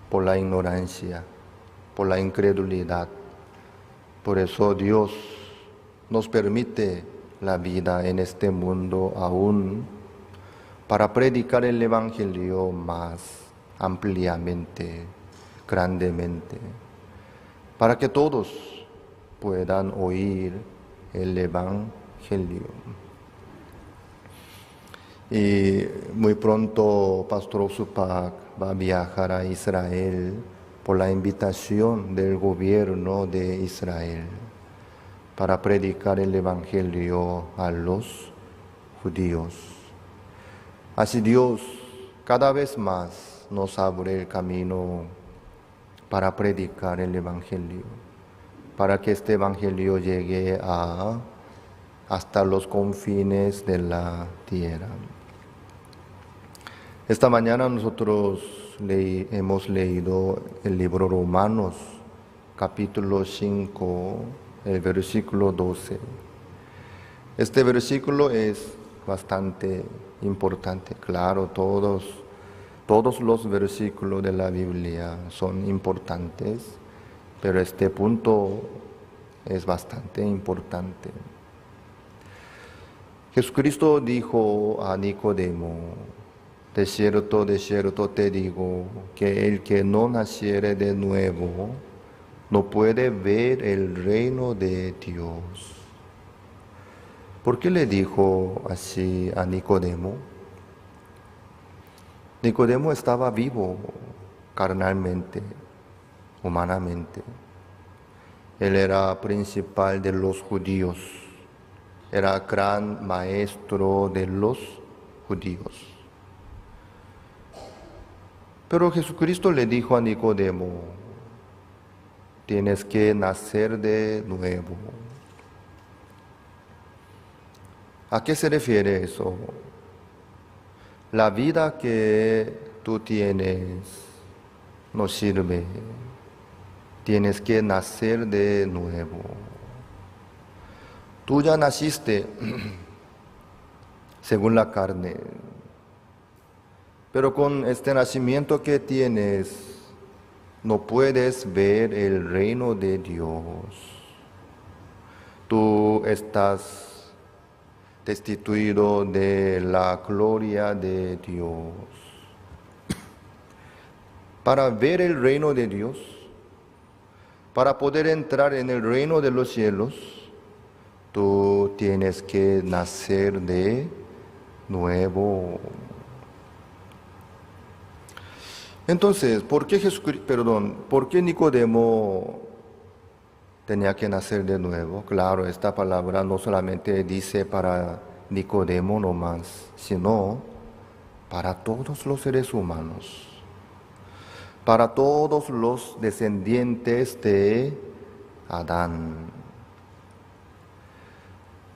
por la ignorancia, por la incredulidad. Por eso Dios nos permite la vida en este mundo aún para predicar el Evangelio más ampliamente, grandemente, para que todos puedan oír el Evangelio. Y muy pronto Pastor Osupak va a viajar a Israel por la invitación del gobierno de Israel para predicar el Evangelio a los judíos. Así Dios cada vez más nos abre el camino para predicar el Evangelio, para que este Evangelio llegue hasta los confines de la tierra. Esta mañana nosotros hemos leído el libro Romanos, capítulo 5, el versículo 12. Este versículo es bastante importante. Claro, todos los versículos de la Biblia son importantes, pero este punto es bastante importante. Jesucristo dijo a Nicodemo: de cierto te digo, que el que no naciere de nuevo no puede ver el reino de Dios. ¿Por qué le dijo así a Nicodemo? Nicodemo estaba vivo carnalmente, humanamente. Él era principal de los judíos, era gran maestro de los judíos. Pero Jesucristo le dijo a Nicodemo: tienes que nacer de nuevo. ¿A qué se refiere eso? La vida que tú tienes no sirve. Tienes que nacer de nuevo. Tú ya naciste según la carne, pero con este nacimiento que tienes no puedes ver el reino de Dios. Tú estás destituido de la gloria de Dios. Para ver el reino de Dios, para poder entrar en el reino de los cielos, tú tienes que nacer de nuevo. Entonces, ¿por qué Nicodemo tenía que nacer de nuevo? Claro, esta palabra no solamente dice para Nicodemo nomás, sino para todos los seres humanos, para todos los descendientes de Adán.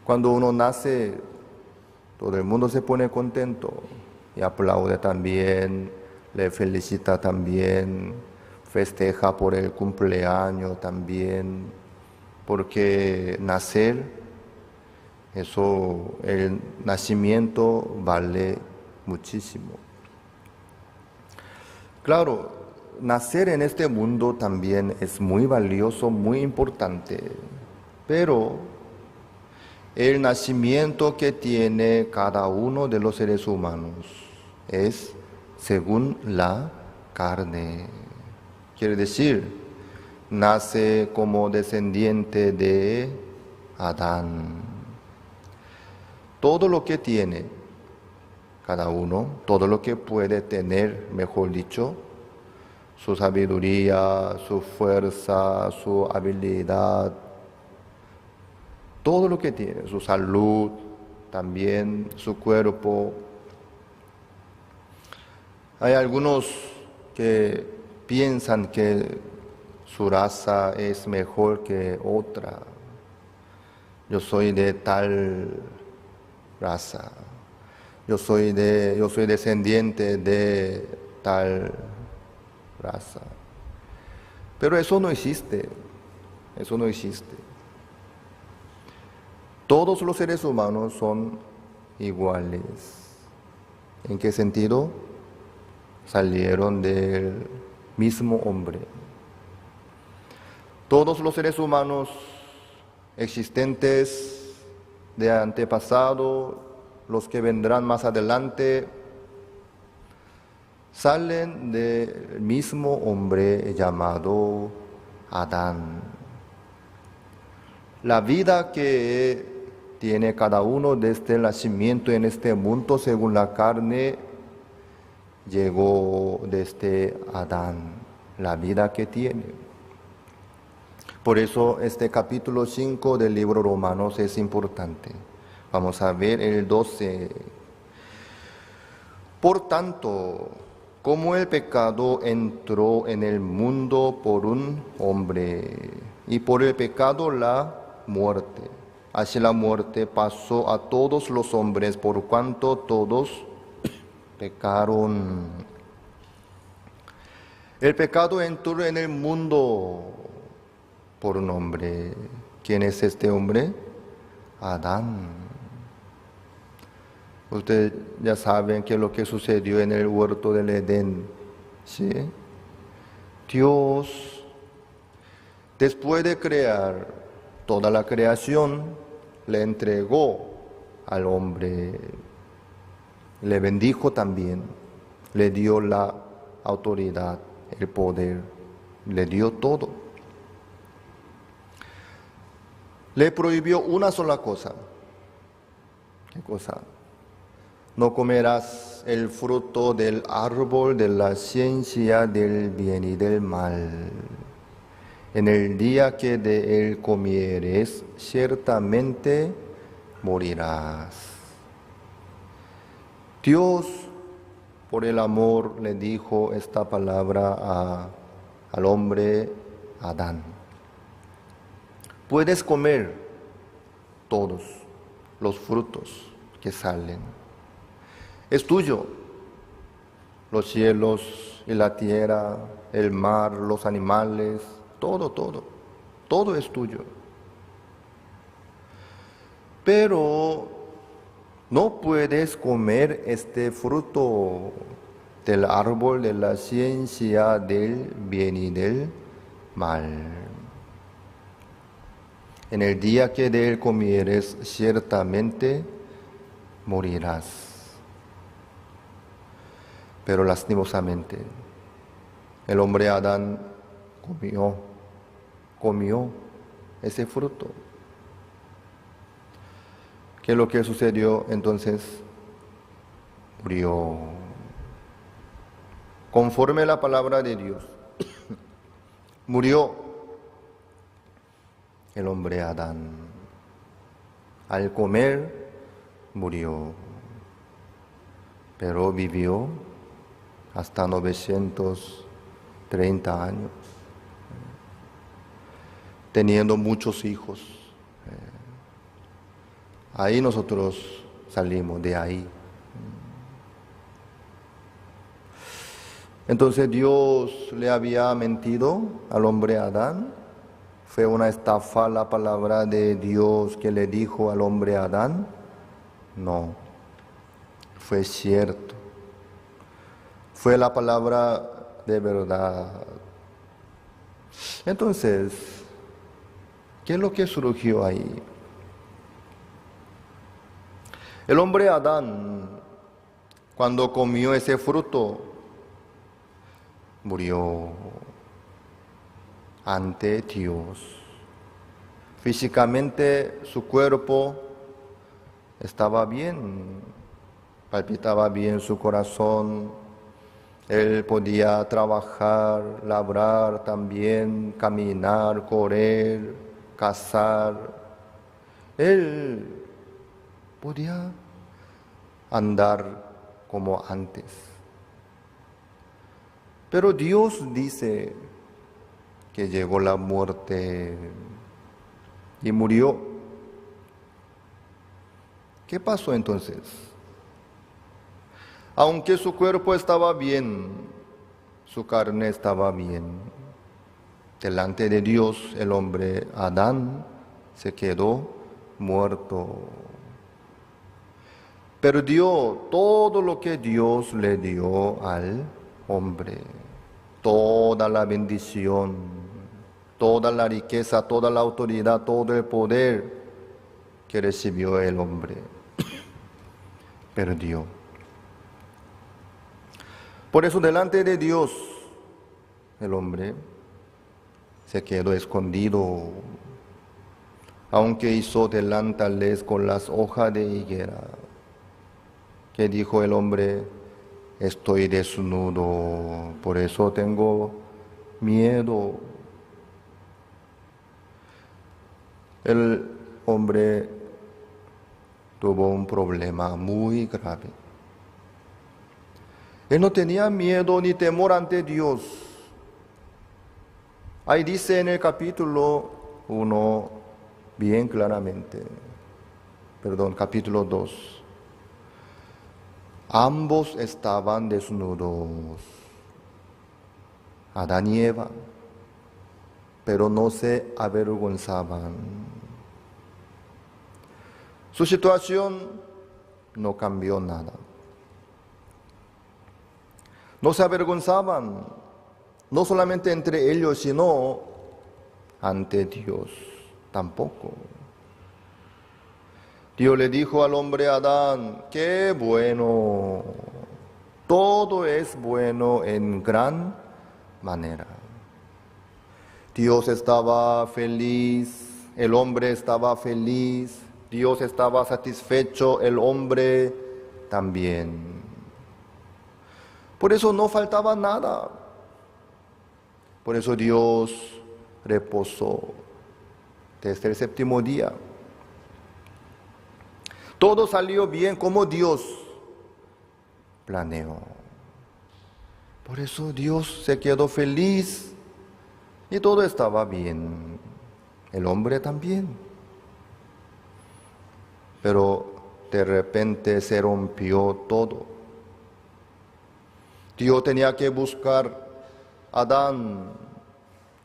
Cuando uno nace, todo el mundo se pone contento y aplaude también, le felicita también, festeja por el cumpleaños también, porque nacer, el nacimiento vale muchísimo. Claro, nacer en este mundo también es muy valioso, muy importante, pero El nacimiento que tiene cada uno de los seres humanos es según la carne. Quiere decir, nace como descendiente de Adán. Todo lo que tiene cada uno, todo lo que puede tener, mejor dicho, su sabiduría, su fuerza, su habilidad, todo lo que tiene, su salud, también su cuerpo. Hay algunos que piensan que su raza es mejor que otra. Yo soy de tal raza. Yo soy descendiente de tal raza. Pero eso no existe. Eso no existe. Todos los seres humanos son iguales. ¿En qué sentido? Salieron del mismo hombre. Todos los seres humanos existentes de antepasado, los que vendrán más adelante, salen del mismo hombre llamado Adán. La vida que tiene cada uno desde el nacimiento en este mundo según la carne llegó desde Adán, la vida que tiene. Por eso este capítulo 5 del libro Romanos es importante. Vamos a ver el 12. Por tanto, como el pecado entró en el mundo por un hombre, y por el pecado la muerte, así la muerte pasó a todos los hombres por cuanto todos pecaron. El pecado entró en el mundo por un hombre. ¿Quién es este hombre? Adán. Ustedes ya saben qué es lo que sucedió en el huerto del Edén, ¿sí? Dios, después de crear toda la creación, le entregó al hombre, le bendijo también, le dio la autoridad, el poder, le dio todo. Le prohibió una sola cosa. ¿Qué cosa? No comerás el fruto del árbol de la ciencia del bien y del mal. En el día que de él comieres, ciertamente morirás. Dios, por el amor, le dijo esta palabra al hombre Adán. Puedes comer todos los frutos que salen. Es tuyo. Los cielos y la tierra, el mar, los animales, todo es tuyo. Pero no puedes comer este fruto del árbol de la ciencia del bien y del mal. En el día que de él comieres, ciertamente morirás. Pero lastimosamente, el hombre Adán comió ese fruto. ¿Qué es lo que sucedió entonces? Murió. Conforme a la palabra de Dios, murió el hombre Adán. Al comer, murió. Pero vivió hasta 930 años, teniendo muchos hijos. Ahí nosotros salimos de ahí. Entonces Dios le había mentido al hombre Adán. Fue una estafa la palabra de Dios que le dijo al hombre Adán. No, fue cierto. Fue la palabra de verdad. Entonces, ¿qué es lo que surgió ahí? El hombre Adán, cuando comió ese fruto, murió ante Dios. Físicamente su cuerpo estaba bien, palpitaba bien su corazón, él podía trabajar, labrar también, caminar, correr, cazar. Él podía andar como antes. Pero Dios dice que llegó la muerte y murió. ¿Qué pasó entonces? Aunque su cuerpo estaba bien, su carne estaba bien. Delante de Dios, el hombre Adán se quedó muerto. Perdió todo lo que Dios le dio al hombre, toda la bendición, toda la riqueza, toda la autoridad, todo el poder que recibió el hombre. Perdió. Por eso delante de Dios el hombre se quedó escondido, aunque hizo delantales con las hojas de higuera. Que dijo el hombre: estoy desnudo, por eso tengo miedo. El hombre tuvo un problema muy grave. Él no tenía miedo ni temor ante Dios. Ahí dice en el capítulo 1 bien claramente, capítulo 2. Ambos estaban desnudos, Adán y Eva, pero no se avergonzaban. Su situación no cambió nada. No se avergonzaban, no solamente entre ellos, sino ante Dios tampoco. Dios le dijo al hombre Adán: qué bueno, todo es bueno en gran manera. Dios estaba feliz, el hombre estaba feliz, Dios estaba satisfecho, el hombre también. Por eso no faltaba nada. Por eso Dios reposó desde el séptimo día. Todo salió bien como Dios planeó. Por eso Dios se quedó feliz y todo estaba bien. El hombre también. Pero de repente se rompió todo. Dios tenía que buscar: Adán,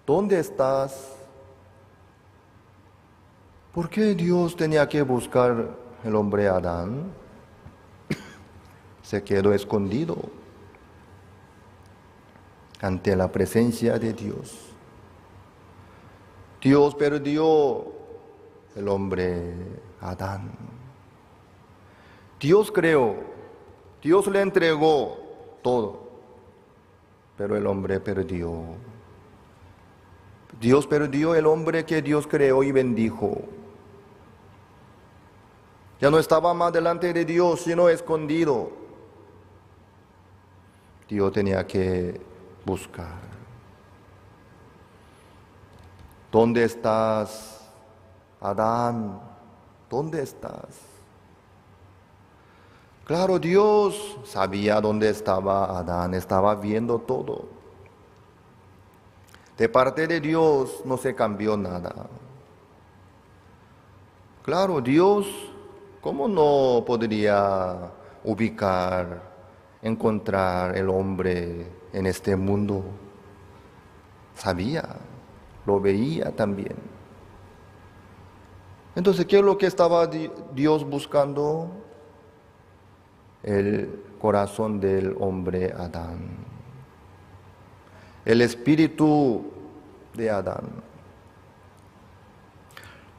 ¿dónde estás? ¿Por qué Dios tenía que buscar el hombre Adán? Se quedó escondido ante la presencia de Dios. Dios perdió el hombre Adán. Dios creó, Dios le entregó todo, pero el hombre perdió. Dios perdió el hombre que Dios creó y bendijo. Ya no estaba más delante de Dios, sino escondido. Dios tenía que buscar. ¿Dónde estás, Adán? ¿Dónde estás? Claro, Dios sabía dónde estaba Adán, estaba viendo todo. De parte de Dios no se cambió nada. Claro, Dios, ¿cómo no podría ubicar, encontrar el hombre en este mundo? Sabía, lo veía también. Entonces, ¿qué es lo que estaba Dios buscando? El corazón del hombre Adán, el espíritu de Adán.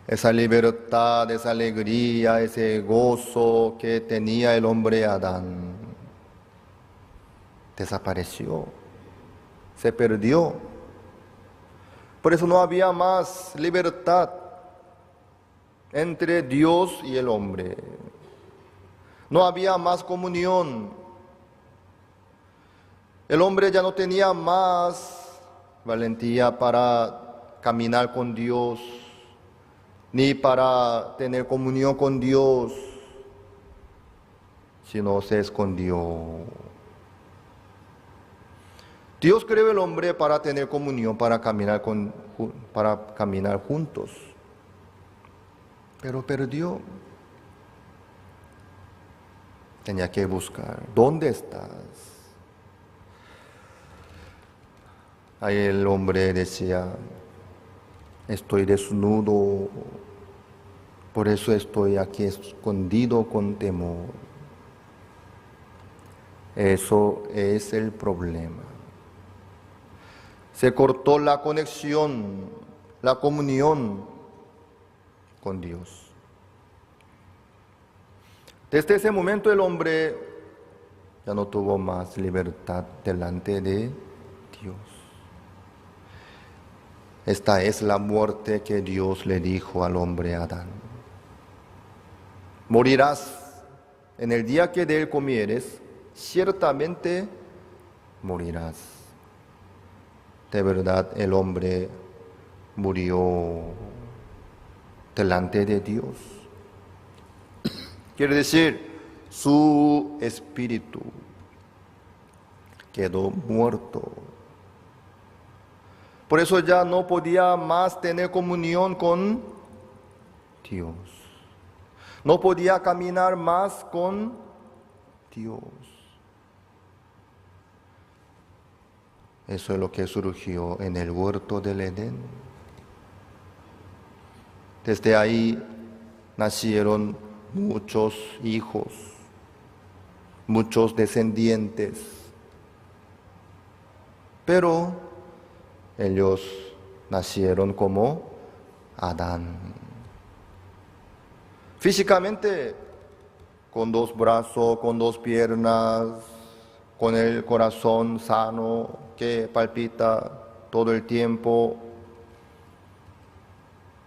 esa libertad, esa alegría, ese gozo que tenía el hombre Adán, desapareció, se perdió. Por eso no había más libertad entre Dios y el hombre. No había más comunión. El hombre ya no tenía más valentía para caminar con Dios, ni para tener comunión con Dios, sino se escondió. Dios creó el hombre para tener comunión, para caminar juntos, pero perdió. Tenía que buscar, ¿dónde estás? Ahí el hombre decía, estoy desnudo, por eso estoy aquí escondido con temor. Eso es el problema. Se cortó la conexión, la comunión con Dios. Desde ese momento el hombre ya no tuvo más libertad delante de Dios. Esta es la muerte que Dios le dijo al hombre Adán. Morirás en el día que de él comieres, ciertamente morirás. De verdad el hombre murió delante de Dios. Quiere decir, su espíritu quedó muerto. Por eso ya no podía más tener comunión con Dios. No podía caminar más con Dios. Eso es lo que surgió en el huerto del Edén. Desde ahí nacieron muchos hijos, muchos descendientes, pero ellos nacieron como Adán. Físicamente, con 2 brazos, con 2 piernas, con el corazón sano que palpita todo el tiempo,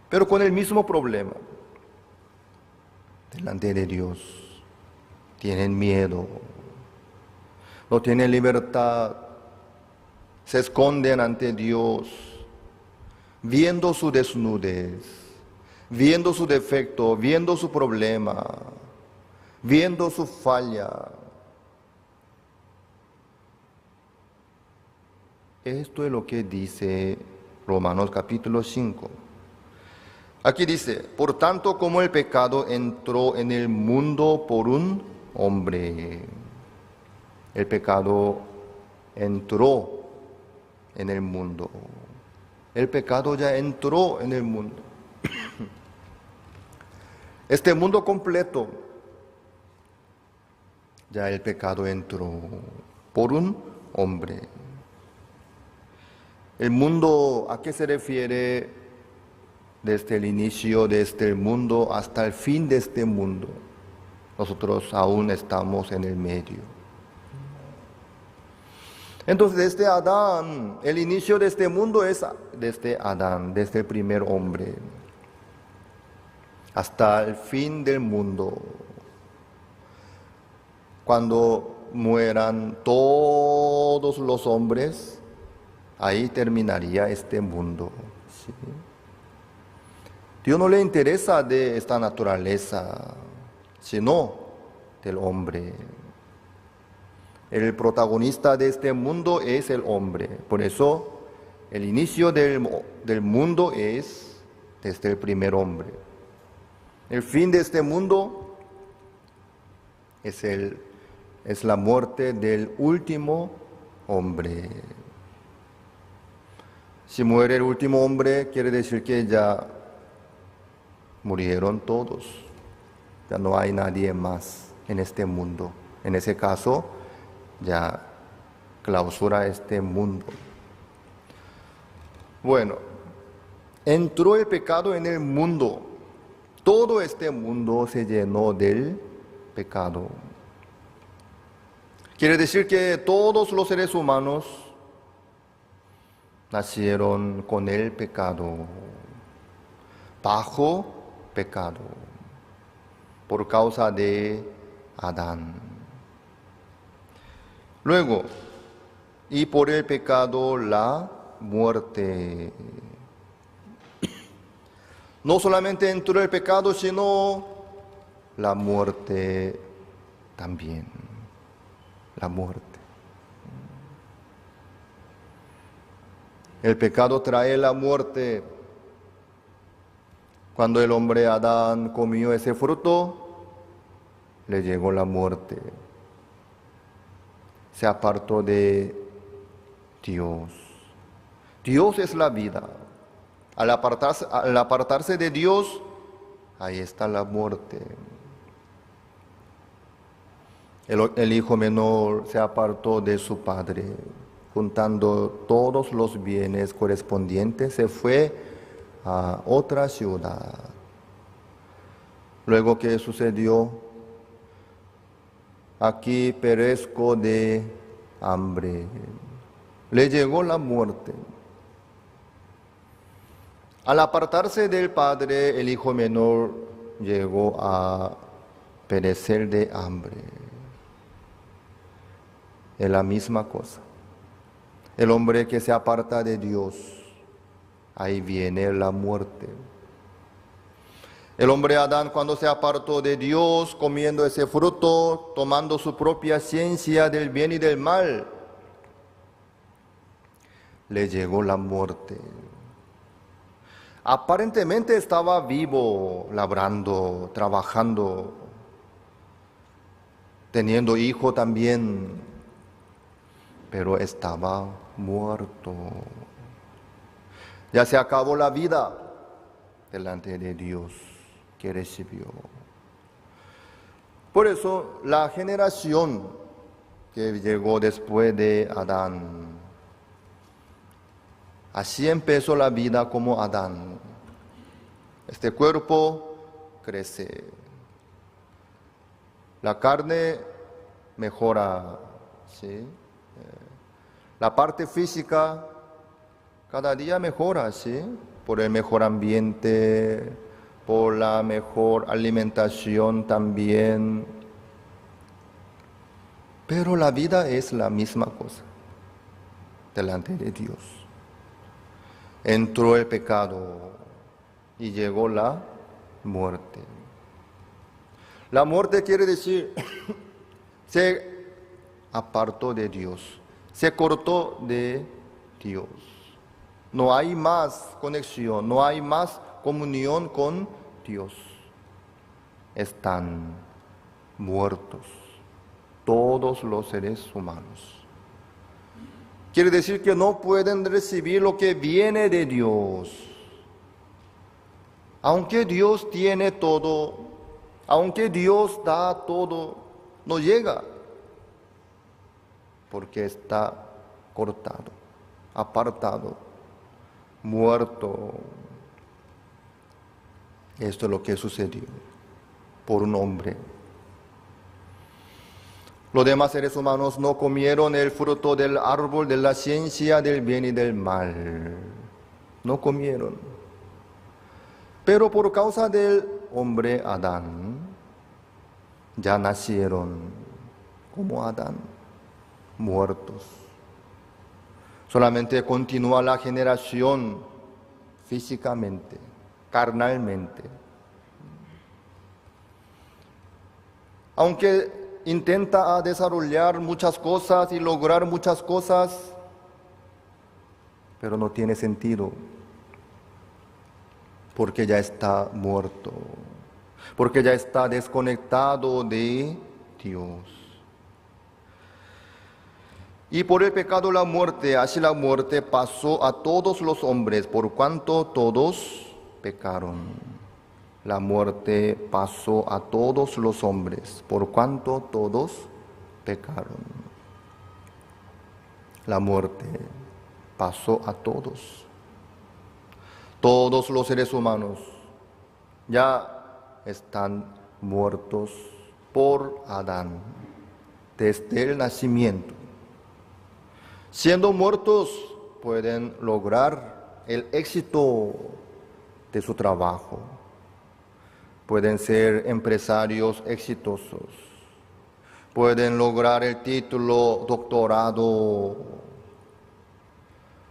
pero con el mismo problema. Delante de Dios tienen miedo, no tienen libertad, se esconden ante Dios, viendo su desnudez, viendo su defecto, viendo su problema, viendo su falla. Esto es lo que dice Romanos capítulo 5. Aquí dice, por tanto como el pecado entró en el mundo por un hombre, el pecado entró en el mundo. El pecado ya entró en el mundo. Este mundo completo, ya el pecado entró por un hombre. El mundo, ¿a qué se refiere? Desde el inicio de este mundo hasta el fin de este mundo. Nosotros aún estamos en el medio. Entonces, desde Adán, el inicio de este mundo es desde Adán, desde el primer hombre, hasta el fin del mundo. Cuando mueran todos los hombres, ahí terminaría este mundo. ¿Sí? Dios no le interesa de esta naturaleza, sino del hombre. El protagonista de este mundo es el hombre. Por eso, el inicio del mundo es desde el primer hombre. El fin de este mundo es la muerte del último hombre. Si muere el último hombre, quiere decir que ya murieron todos. Ya no hay nadie más en este mundo. En ese caso, ya clausura este mundo. Bueno, entró el pecado en el mundo. todo este mundo se llenó del pecado. Quiere decir que todos los seres humanos nacieron con el pecado, bajo pecado, por causa de Adán. Luego, y por el pecado la muerte. No solamente entró el pecado, sino la muerte también. La muerte. El pecado trae la muerte. Cuando el hombre Adán comió ese fruto, le llegó la muerte. Se apartó de Dios. Dios es la vida. Al apartarse de Dios, ahí está la muerte. El hijo menor se apartó de su padre, juntando todos los bienes correspondientes, se fue a otra ciudad. Luego, ¿qué sucedió? Aquí perezco de hambre. Le llegó la muerte. Al apartarse del padre, el hijo menor llegó a perecer de hambre. Es la misma cosa. El hombre que se aparta de Dios, ahí viene la muerte. El hombre Adán, cuando se apartó de Dios, comiendo ese fruto, tomando su propia ciencia del bien y del mal, le llegó la muerte. Aparentemente estaba vivo, labrando, trabajando, teniendo hijo también, pero estaba muerto. Ya se acabó la vida delante de Dios que recibió. Por eso la generación que llegó después de Adán, así empezó la vida como Adán. Este cuerpo crece. La carne mejora, ¿sí? La parte física cada día mejora, ¿sí? Por el mejor ambiente, por la mejor alimentación también. Pero la vida es la misma cosa delante de Dios. Entró el pecado y llegó la muerte. La muerte quiere decir, se apartó de Dios, se cortó de Dios. No hay más conexión, no hay más comunión con Dios. Están muertos todos los seres humanos. Quiere decir que no pueden recibir lo que viene de Dios. Aunque Dios tiene todo, aunque Dios da todo, no llega. Porque está cortado, apartado, muerto. Esto es lo que sucedió por un hombre. Los demás seres humanos no comieron el fruto del árbol de la ciencia del bien y del mal. No comieron. Pero por causa del hombre Adán, ya nacieron como Adán, muertos. Solamente continúa la generación físicamente, carnalmente. Aunque intenta desarrollar muchas cosas y lograr muchas cosas, pero no tiene sentido, porque ya está muerto, porque ya está desconectado de Dios. Y por el pecado la muerte, así la muerte pasó a todos los hombres, por cuanto todos pecaron. La muerte pasó a todos los hombres, por cuanto todos pecaron. La muerte pasó a todos. Todos los seres humanos ya están muertos por Adán desde el nacimiento. Siendo muertos, pueden lograr el éxito de su trabajo. Pueden ser empresarios exitosos. Pueden lograr el título doctorado.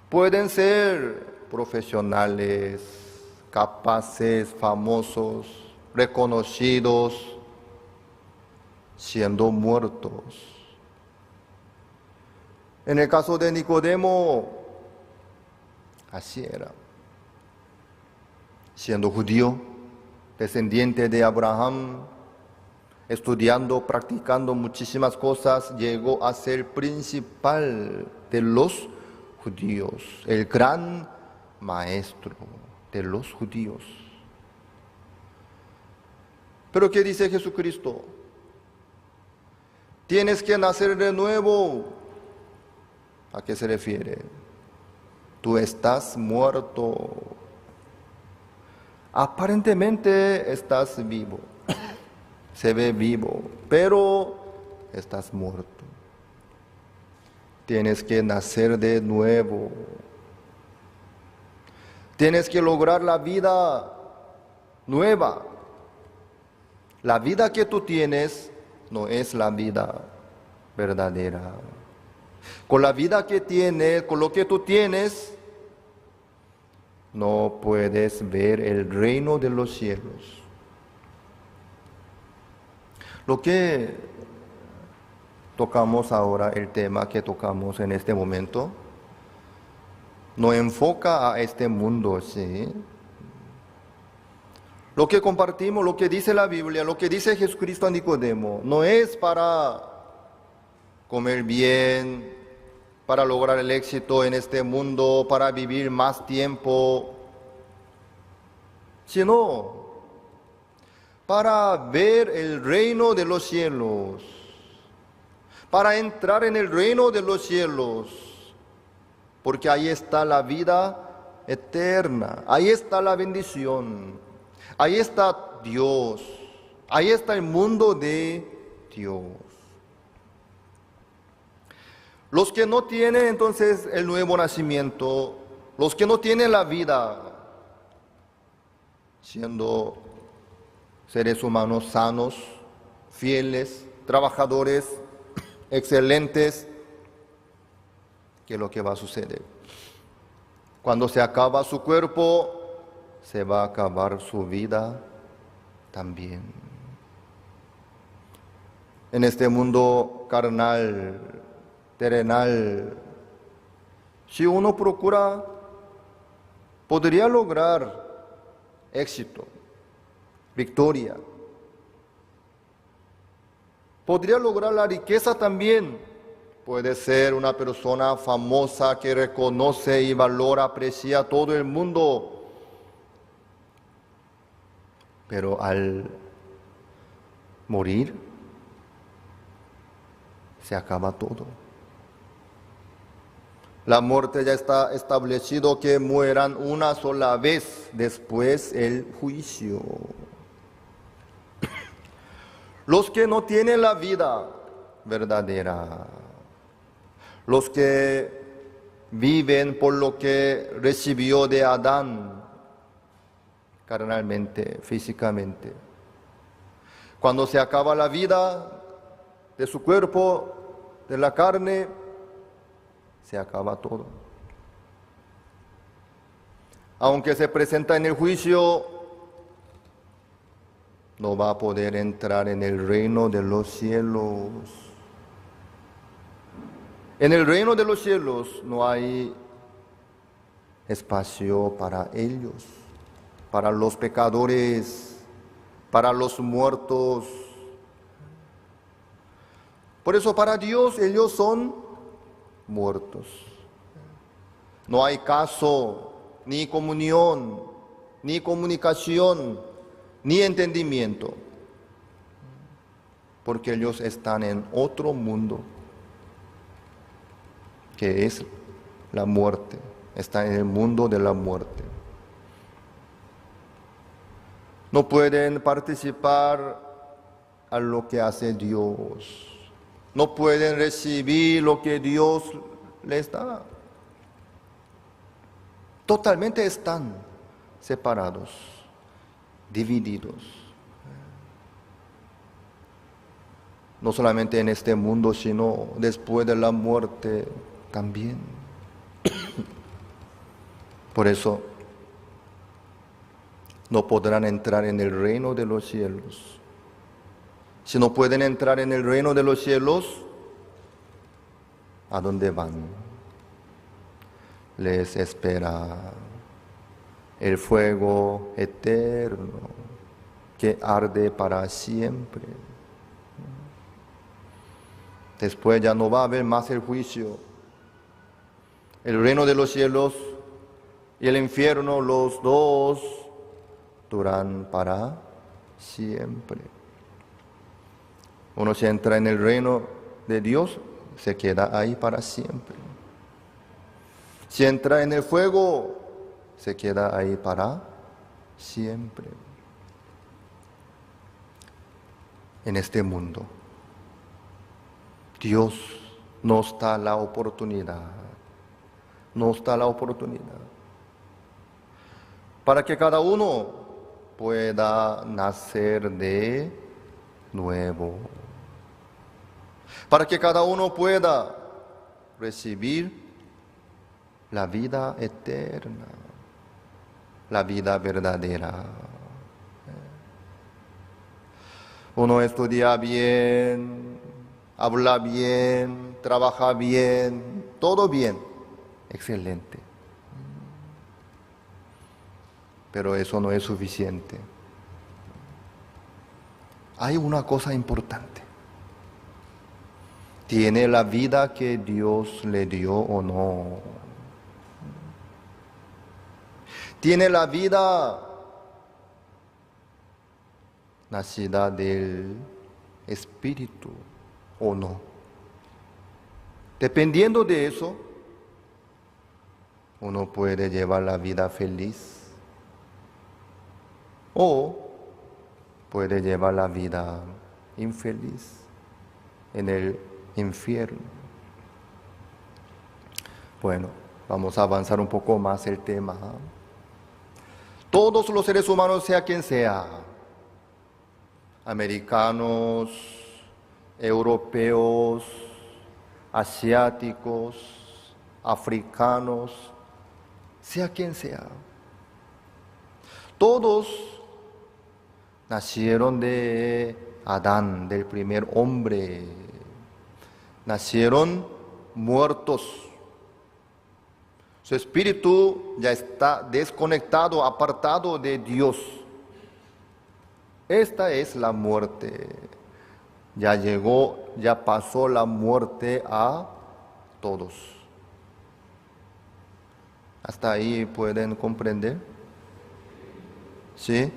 Pueden ser profesionales, capaces, famosos, reconocidos, siendo muertos. En el caso de Nicodemo, así era. Siendo judío, descendiente de Abraham, estudiando, practicando muchísimas cosas, llegó a ser principal de los judíos, el gran maestro de los judíos. Pero ¿qué dice Jesucristo? Tienes que nacer de nuevo. ¿A qué se refiere? Tú estás muerto. Aparentemente estás vivo. Se ve vivo, pero estás muerto. Tienes que nacer de nuevo. Tienes que lograr la vida nueva. La vida que tú tienes no es la vida verdadera. Con la vida que tienes, con lo que tú tienes, no puedes ver el reino de los cielos. Lo que tocamos ahora, el tema que tocamos en este momento, no enfoca a este mundo, ¿sí? Lo que compartimos, lo que dice la Biblia, lo que dice Jesucristo a Nicodemo, no es para comer bien, para lograr el éxito en este mundo, para vivir más tiempo, sino para ver el reino de los cielos, para entrar en el reino de los cielos, porque ahí está la vida eterna, ahí está la bendición, ahí está Dios, ahí está el mundo de Dios. Los que no tienen entonces el nuevo nacimiento, los que no tienen la vida, siendo seres humanos sanos, fieles, trabajadores, excelentes, ¿qué es lo que va a suceder? Cuando se acaba su cuerpo, se va a acabar su vida también. En este mundo carnal, terrenal, si uno procura, podría lograr éxito, victoria. Podría lograr la riqueza también. Puede ser una persona famosa que reconoce y valora, aprecia a todo el mundo. Pero al morir, se acaba todo. La muerte ya está establecido que mueran una sola vez, después el juicio. Los que no tienen la vida verdadera, los que viven por lo que recibió de Adán, carnalmente, físicamente. Cuando se acaba la vida de su cuerpo, de la carne, se acaba todo. Aunque se presenta en el juicio, no va a poder entrar en el reino de los cielos. En el reino de los cielos no hay espacio para ellos, para los pecadores, para los muertos. Por eso para Dios ellos son muertos. No hay caso, ni comunión, ni comunicación, ni entendimiento, porque ellos están en otro mundo, que es la muerte, están en el mundo de la muerte. No pueden participar a lo que hace Dios. No pueden recibir lo que Dios les da. Totalmente están separados, divididos. No solamente en este mundo, sino después de la muerte también. Por eso no podrán entrar en el reino de los cielos. Si no pueden entrar en el reino de los cielos, ¿a dónde van? Les espera el fuego eterno que arde para siempre. Después ya no va a haber más el juicio. El reino de los cielos y el infierno, los dos, duran para siempre. Uno se entra en el reino de Dios, se queda ahí para siempre. Si entra en el fuego, se queda ahí para siempre. En este mundo, Dios nos da la oportunidad, para que cada uno pueda nacer de nuevo, para que cada uno pueda recibir la vida eterna, la vida verdadera. Uno estudia bien, habla bien, trabaja bien, todo bien, excelente. Pero eso no es suficiente. Hay una cosa importante. ¿Tiene la vida que Dios le dio o no? ¿Tiene la vida nacida del Espíritu o no? Dependiendo de eso, uno puede llevar la vida feliz o puede llevar la vida infeliz en el infierno. Bueno, vamos a avanzar un poco más el tema. Todos los seres humanos, sea quien sea, americanos, europeos, asiáticos, africanos, sea quien sea, todos nacieron de Adán, del primer hombre. Nacieron muertos. Su espíritu ya está desconectado, apartado de Dios. Esta es la muerte. Ya llegó, ya pasó la muerte a todos. ¿Hasta ahí pueden comprender? ¿Sí?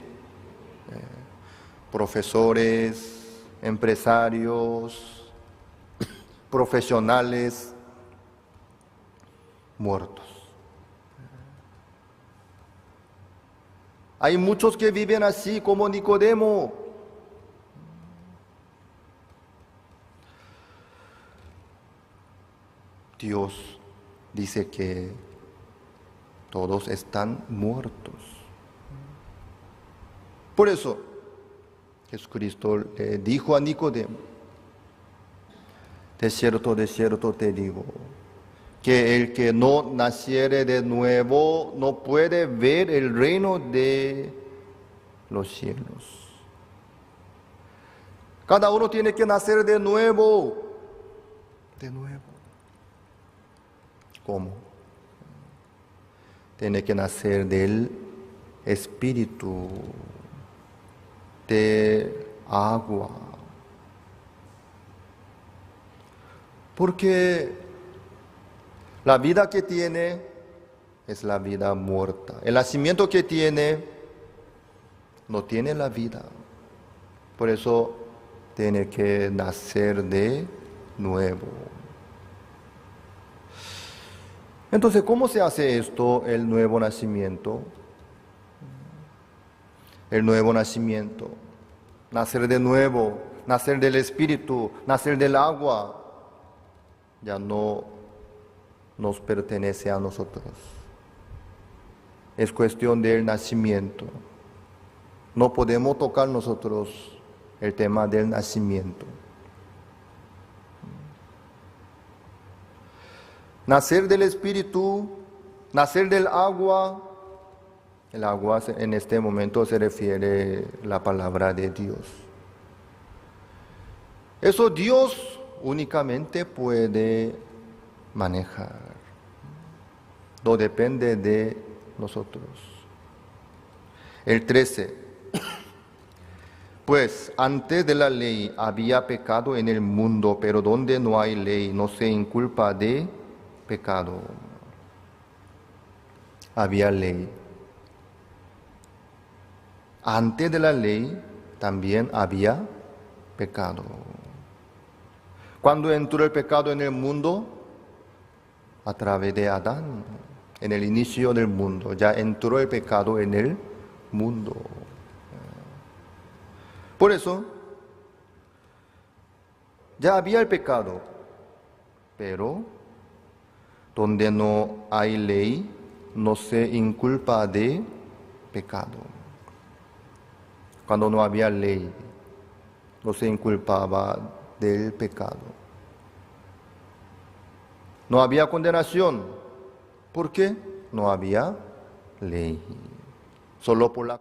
Profesores, empresarios, profesionales, muertos. Hay muchos que viven así como Nicodemo. Dios dice que todos están muertos. Por eso, Jesucristo le dijo a Nicodemo: de cierto te digo, que el que no naciere de nuevo no puede ver el reino de los cielos. Cada uno tiene que nacer de nuevo. De nuevo. ¿Cómo? Tiene que nacer del Espíritu, de agua. Porque la vida que tiene es la vida muerta. El nacimiento que tiene no tiene la vida. Por eso tiene que nacer de nuevo. Entonces, ¿cómo se hace esto, el nuevo nacimiento? el nuevo nacimiento, nacer de nuevo, nacer del Espíritu, nacer del agua, ya no nos pertenece a nosotros. Es cuestión del nacimiento. No podemos tocar nosotros el tema del nacimiento. Nacer del Espíritu, nacer del agua. El agua en este momento se refiere a la palabra de Dios. Eso Dios únicamente puede manejar. No depende de nosotros. El 13. Pues antes de la ley había pecado en el mundo, pero donde no hay ley no se inculpa de pecado. Había ley. Antes de la ley también había pecado. Cuando entró el pecado en el mundo, a través de Adán, en el inicio del mundo, ya entró el pecado en el mundo. Por eso, ya había el pecado, pero donde no hay ley, no se inculpa de pecado. Cuando no había ley, no se inculpaba del pecado. No había condenación. ¿Por qué? No había ley. Solo por la...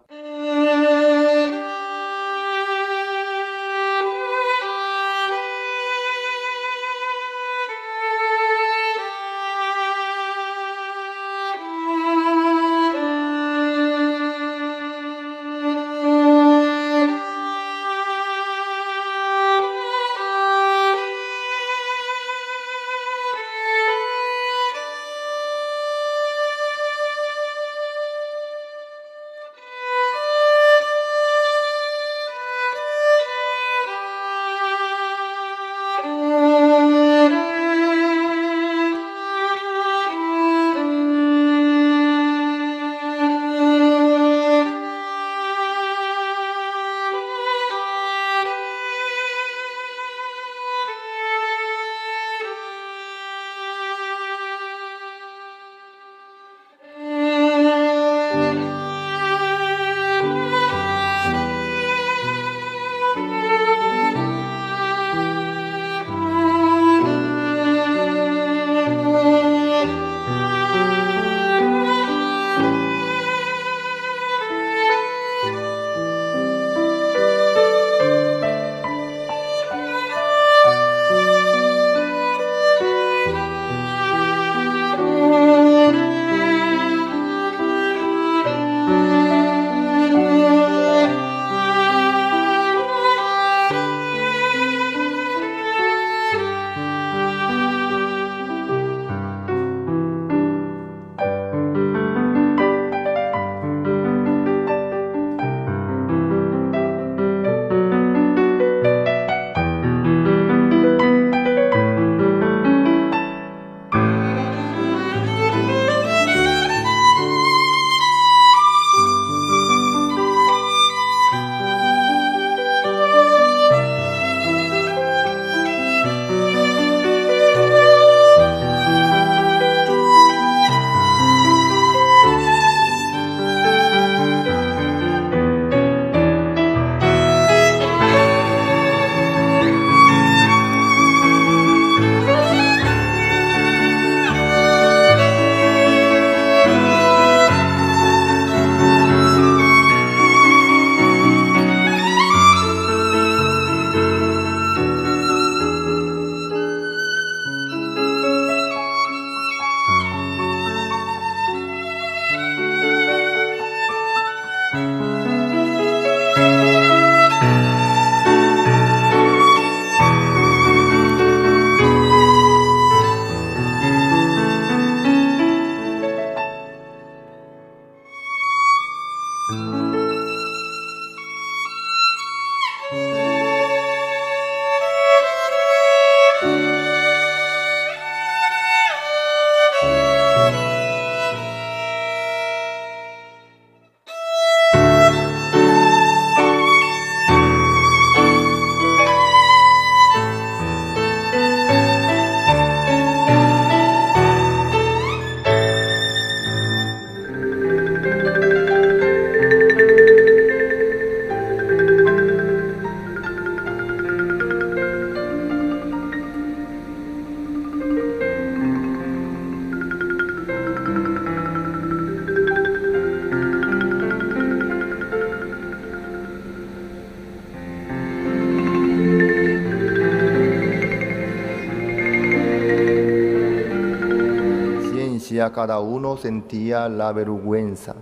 conciencia cada uno sentía la vergüenza,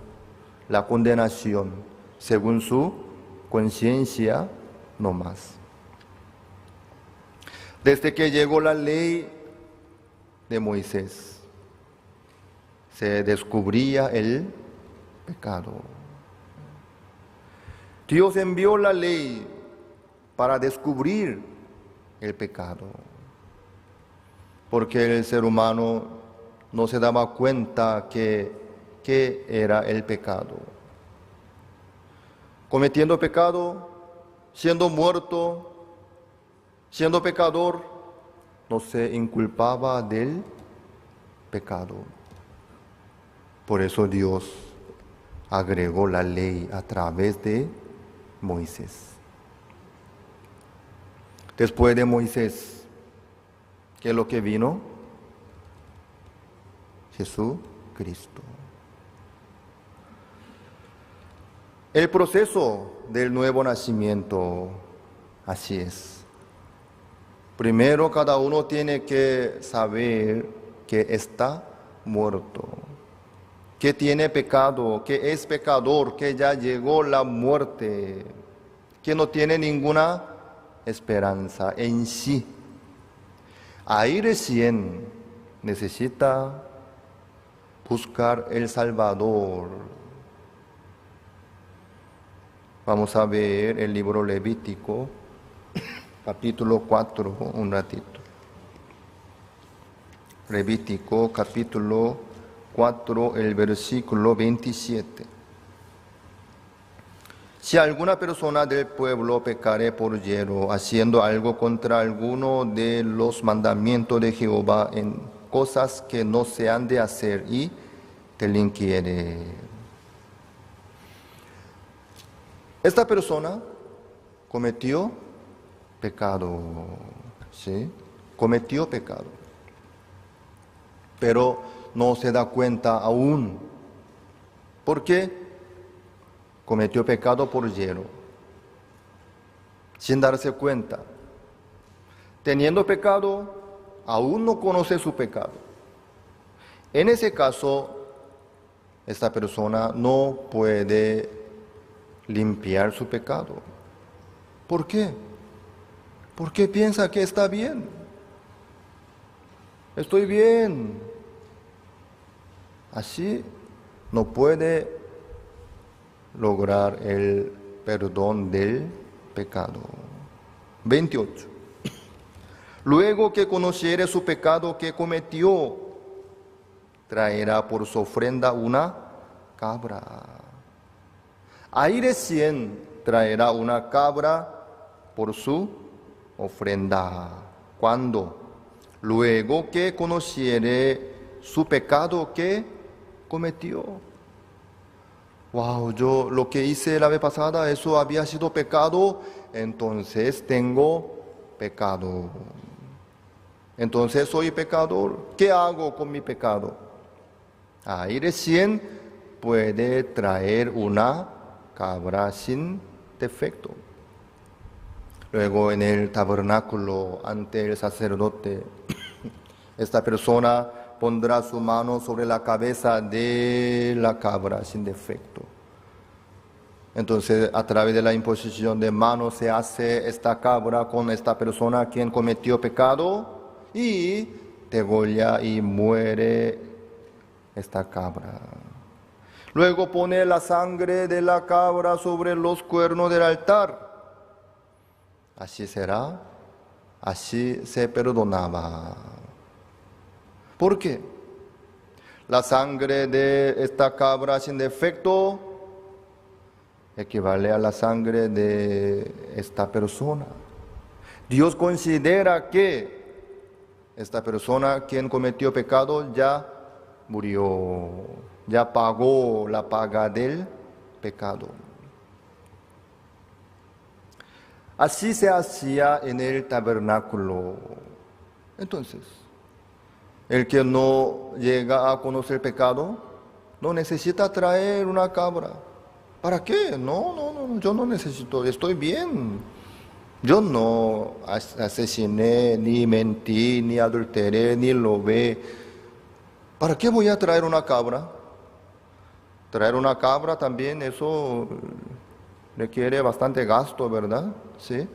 la condenación, según su conciencia no más. Desde que llegó la ley de Moisés, se descubría el pecado. Dios envió la ley para descubrir el pecado, porque el ser humano no se daba cuenta que era el pecado. Cometiendo pecado, siendo muerto, siendo pecador, no se inculpaba del pecado. Por eso Dios agregó la ley a través de Moisés. Después de Moisés, ¿qué es lo que vino? Jesucristo. El proceso del nuevo nacimiento, así es. Primero cada uno tiene que saber que está muerto, que tiene pecado, que es pecador, que ya llegó la muerte, que no tiene ninguna esperanza en sí. Ahí recién necesita buscar el Salvador. Vamos a ver el libro Levítico, capítulo 4, un ratito. Levítico, capítulo 4, el versículo 27. Si alguna persona del pueblo pecare por hielo, haciendo algo contra alguno de los mandamientos de Jehová en cosas que no se han de hacer y delinquiere. Esta persona cometió pecado, ¿sí? Cometió pecado, pero no se da cuenta aún. ¿Por qué? Cometió pecado por hielo, sin darse cuenta. Teniendo pecado, aún no conoce su pecado. En ese caso, esta persona no puede limpiar su pecado. ¿Por qué? Porque piensa que está bien. Estoy bien. Así no puede lograr el perdón del pecado. 28. Luego que conociere su pecado que cometió, traerá por su ofrenda una cabra. Ahí recién traerá una cabra por su ofrenda. ¿Cuándo? Luego que conociere su pecado que cometió. Wow, yo lo que hice la vez pasada, eso había sido pecado, entonces tengo pecado. Entonces soy pecador. ¿Qué hago con mi pecado? Ahí recién puede traer una cabra sin defecto. Luego en el tabernáculo ante el sacerdote, esta persona pondrá su mano sobre la cabeza de la cabra sin defecto. Entonces, a través de la imposición de manos se hace esta cabra con esta persona quien cometió pecado y degolla y muere esta cabra. Luego pone la sangre de la cabra sobre los cuernos del altar. Así será, así se perdonaba. ¿Por qué? La sangre de esta cabra sin defecto equivale a la sangre de esta persona. Dios considera que esta persona, quien cometió pecado, ya murió, ya pagó la paga del pecado. Así se hacía en el tabernáculo. Entonces, el que no llega a conocer pecado, no necesita traer una cabra. ¿Para qué? No, yo no necesito, estoy bien. Yo no asesiné, ni mentí, ni adulteré, ni robé. ¿Para qué voy a traer una cabra? Traer una cabra también, eso requiere bastante gasto, ¿verdad? ¿Sí?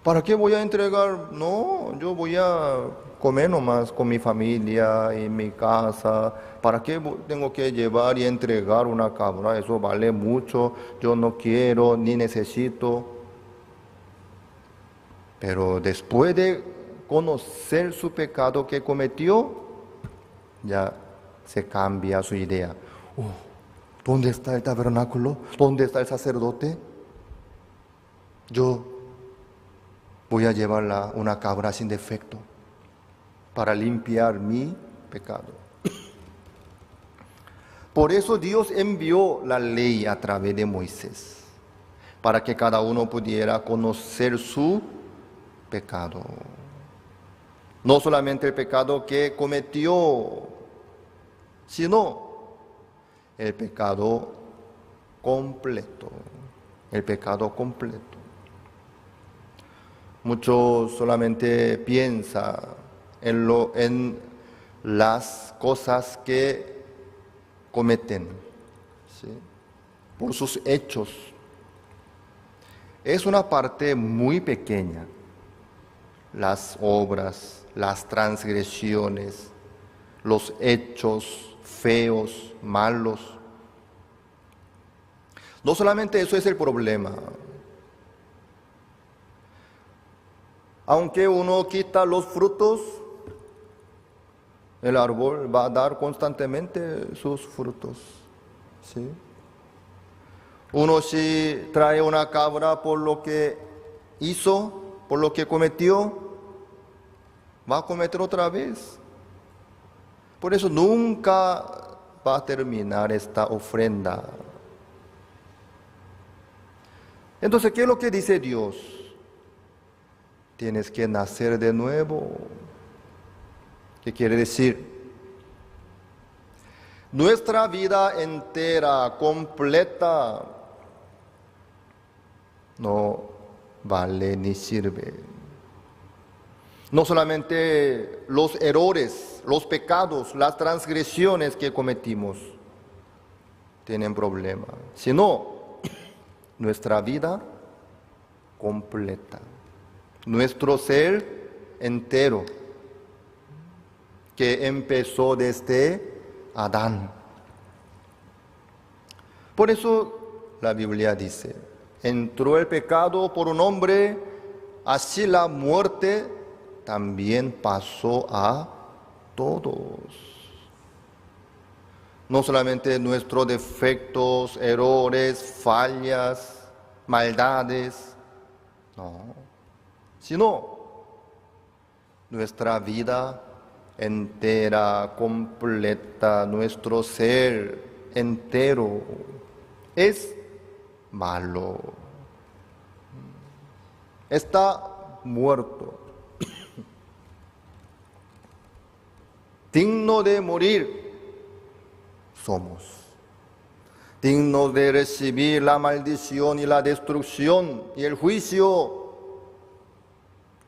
¿Para qué voy a entregar? No, yo voy a comer nomás con mi familia, en mi casa. ¿Para qué tengo que llevar y entregar una cabra? Eso vale mucho, yo no quiero ni necesito. Pero después de conocer su pecado que cometió, ya se cambia su idea. ¿Dónde está el tabernáculo? ¿Dónde está el sacerdote? Yo voy a llevar una cabra sin defecto para limpiar mi pecado. Por eso Dios envió la ley a través de Moisés, para que cada uno pudiera conocer su pecado. No solamente el pecado que cometió, sino el pecado completo. El pecado completo. Muchos solamente piensan en las cosas que cometen, ¿sí? Por sus hechos. Es una parte muy pequeña. Las obras, las transgresiones, los hechos feos, malos. No solamente eso es el problema. Aunque uno quita los frutos, el árbol va a dar constantemente sus frutos, ¿sí? Uno si trae una cabra por lo que hizo, por lo que cometió, va a cometer otra vez. Por eso nunca va a terminar esta ofrenda. Entonces, ¿qué es lo que dice Dios? Tienes que nacer de nuevo. ¿Qué quiere decir? Nuestra vida entera, completa, no vale ni sirve. No solamente los errores, los pecados, las transgresiones que cometimos tienen problema, sino nuestra vida completa, nuestro ser entero, que empezó desde Adán. Por eso la Biblia dice, entró el pecado por un hombre, así la muerte también pasó a todos. No solamente nuestros defectos, errores, fallas, maldades, no, sino nuestra vida entera, completa, nuestro ser entero es malo, está muerto, digno de morir somos, dignos de recibir la maldición y la destrucción y el juicio,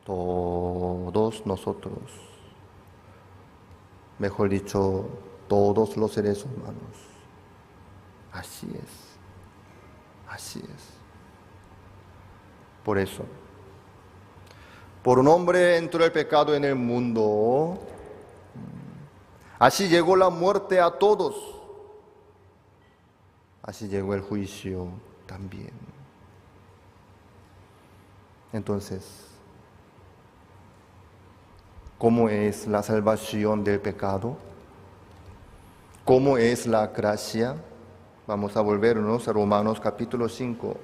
todos nosotros. Mejor dicho, todos los seres humanos. Así es. Así es. Por eso, por un hombre entró el pecado en el mundo. Así llegó la muerte a todos. Así llegó el juicio también. Entonces, ¿cómo es la salvación del pecado? ¿Cómo es la gracia? Vamos a volvernos a Romanos capítulo 5.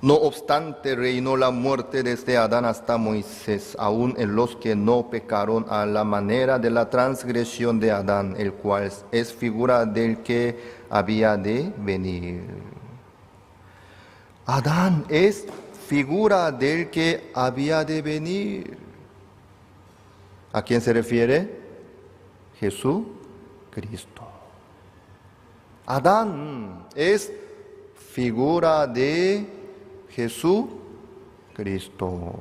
No obstante, reinó la muerte desde Adán hasta Moisés, aun en los que no pecaron a la manera de la transgresión de Adán, el cual es figura del que había de venir. Adán es figura del que había de venir. ¿A quién se refiere? Jesucristo. Adán es figura de Jesucristo. Cristo.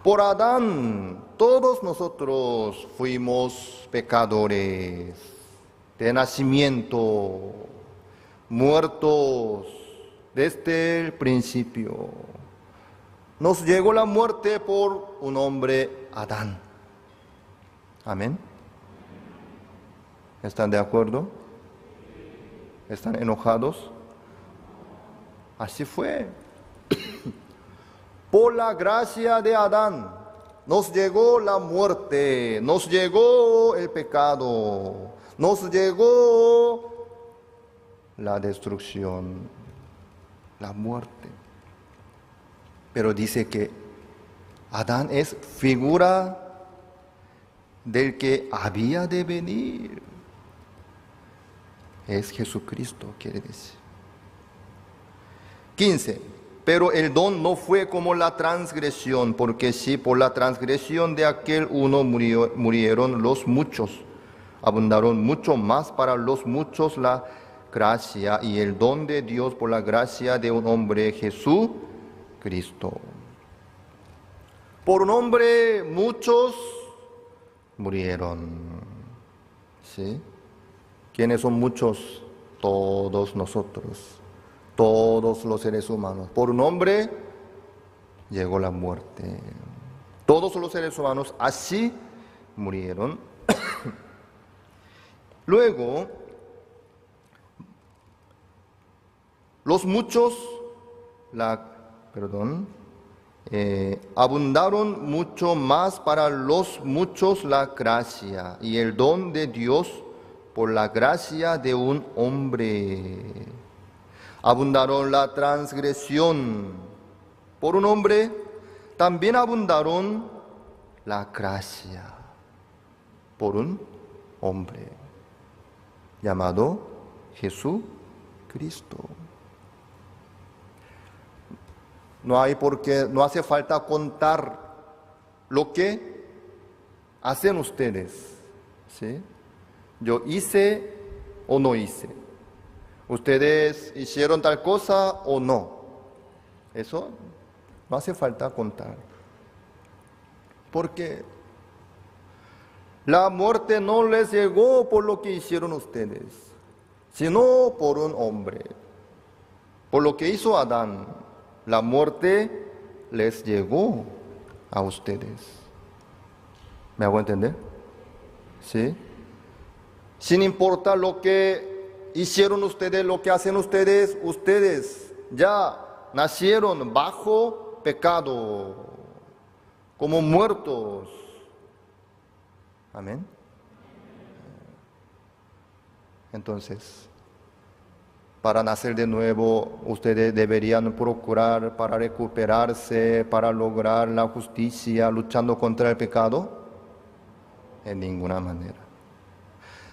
Por Adán, todos nosotros fuimos pecadores de nacimiento, muertos desde el principio. Nos llegó la muerte por un hombre, Adán. Amén. ¿Están de acuerdo? ¿Están enojados? Así fue. Por la gracia de Adán nos llegó la muerte, nos llegó el pecado, nos llegó la destrucción, la muerte. Pero dice que Adán es figura del que había de venir. Es Jesucristo, quiere decir. 15. Pero el don no fue como la transgresión, porque si por la transgresión de aquel uno murieron los muchos, abundaron mucho más para los muchos la gracia y el don de Dios por la gracia de un hombre, Jesucristo. Por un hombre muchos murieron. ¿Sí? ¿Quiénes son muchos? Todos nosotros. Todos los seres humanos. Por un hombre llegó la muerte. Todos los seres humanos así murieron. Luego, los muchos, abundaron mucho más para los muchos la gracia y el don de Dios por la gracia de un hombre. Abundaron la transgresión por un hombre, también abundaron la gracia por un hombre llamado Jesucristo. No hace falta contar lo que hacen ustedes, ¿sí? Yo hice o no hice. ¿Ustedes hicieron tal cosa o no? Eso no hace falta contar. Porque la muerte no les llegó por lo que hicieron ustedes, sino por un hombre. Por lo que hizo Adán, la muerte les llegó a ustedes. ¿Me hago entender? ¿Sí? Sin importar lo que hicieron ustedes, lo que hacen ustedes, ustedes ya nacieron bajo pecado, como muertos. Amén. Entonces, para nacer de nuevo, ustedes deberían procurar para recuperarse, para lograr la justicia, luchando contra el pecado. En ninguna manera.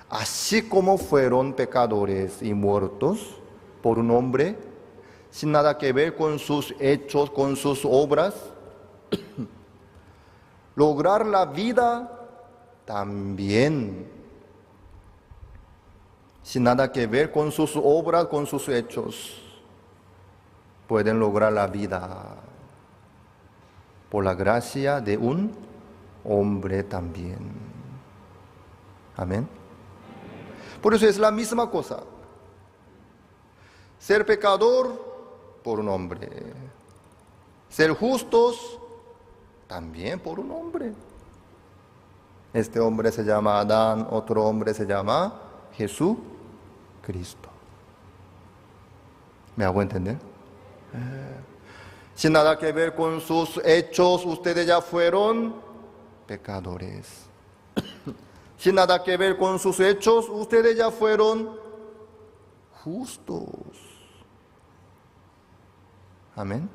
Así como fueron pecadores y muertos por un hombre, sin nada que ver con sus hechos, con sus obras, lograr la vida también, sin nada que ver con sus obras, con sus hechos, pueden lograr la vida por la gracia de un hombre también. Amén. Por eso es la misma cosa. Ser pecador por un hombre. Ser justos también por un hombre. Este hombre se llama Adán, otro hombre se llama Jesucristo. ¿Me hago entender? Sin nada que ver con sus hechos, ustedes ya fueron pecadores. Sin nada que ver con sus hechos, ustedes ya fueron justos. Amén.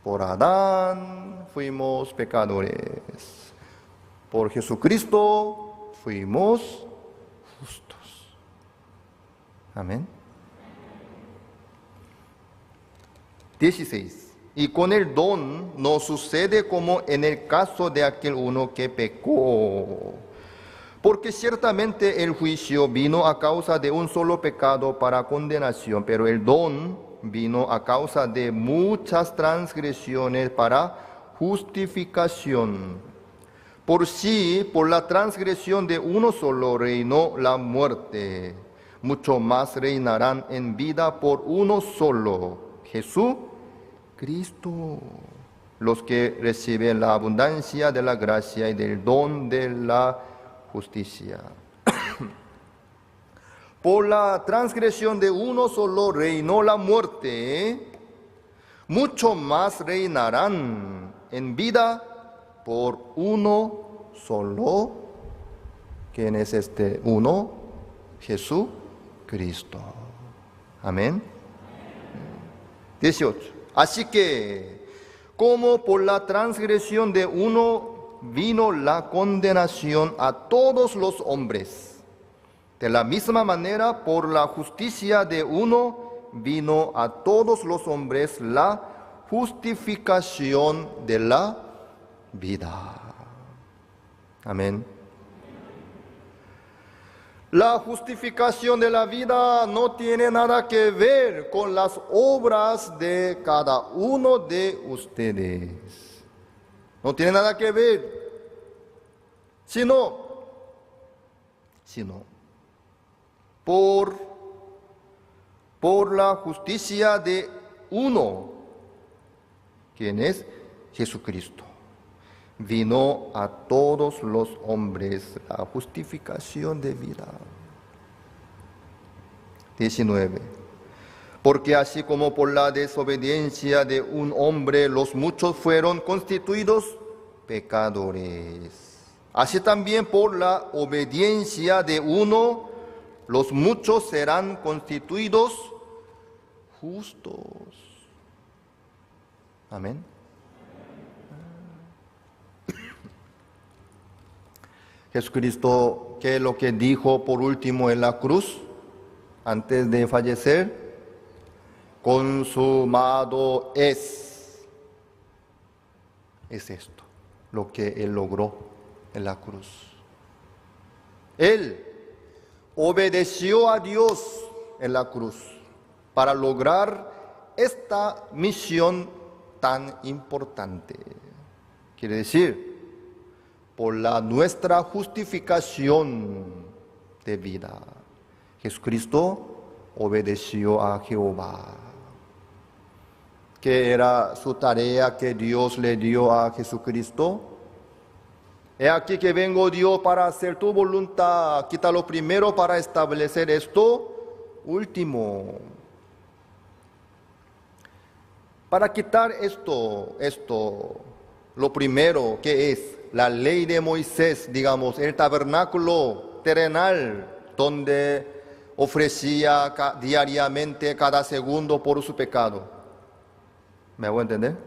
Por Adán fuimos pecadores. Por Jesucristo fuimos justos. Amén. 16. Y con el don no sucede como en el caso de aquel uno que pecó. Porque ciertamente el juicio vino a causa de un solo pecado para condenación, pero el don vino a causa de muchas transgresiones para justificación. Por sí, por la transgresión de uno solo reinó la muerte, mucho más reinarán en vida por uno solo, Jesucristo, los que reciben la abundancia de la gracia y del don de la justicia. Por la transgresión de uno solo reinó la muerte, mucho más reinarán en vida por uno solo. ¿Quién es este uno? Jesucristo. Amén. 18. Así que, como por la transgresión de uno vino la condenación a todos los hombres, de la misma manera, por la justicia de uno vino a todos los hombres la justificación de la vida. Amén. La justificación de la vida no tiene nada que ver con las obras de cada uno de ustedes. No tiene nada que ver, sino por la justicia de uno, quien es Jesucristo. Vino a todos los hombres la justificación de vida. 19. Porque así como por la desobediencia de un hombre los muchos fueron constituidos pecadores, así también por la obediencia de uno los muchos serán constituidos justos. Amén. Jesucristo, ¿qué es lo que dijo por último en la cruz antes de fallecer? Consumado es. Es esto lo que Él logró en la cruz. Él obedeció a Dios en la cruz para lograr esta misión tan importante. Quiere decir, por nuestra justificación de vida, Jesucristo obedeció a Jehová. ¿Qué era su tarea que Dios le dio a Jesucristo? He aquí que vengo, Dios, para hacer tu voluntad. Quita lo primero para establecer esto último. Para quitar esto, lo primero que es la ley de Moisés, digamos, el tabernáculo terrenal, donde ofrecía diariamente cada segundo por su pecado. ¿Me hago entender?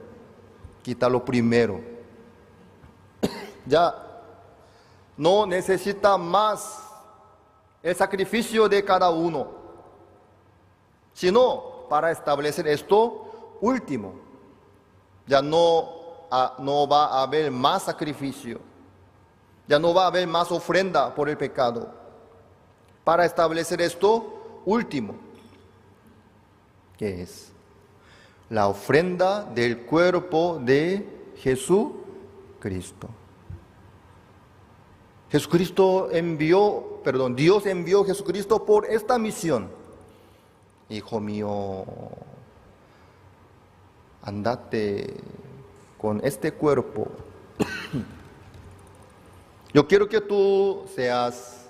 Quita lo primero. Ya no necesita más el sacrificio de cada uno, sino para establecer esto último. Ya no va a haber más sacrificio, ya no va a haber más ofrenda por el pecado, para establecer esto último, que es la ofrenda del cuerpo de Jesucristo. Dios envió a Jesucristo por esta misión. Hijo mío, andate con este cuerpo. Yo quiero que tú seas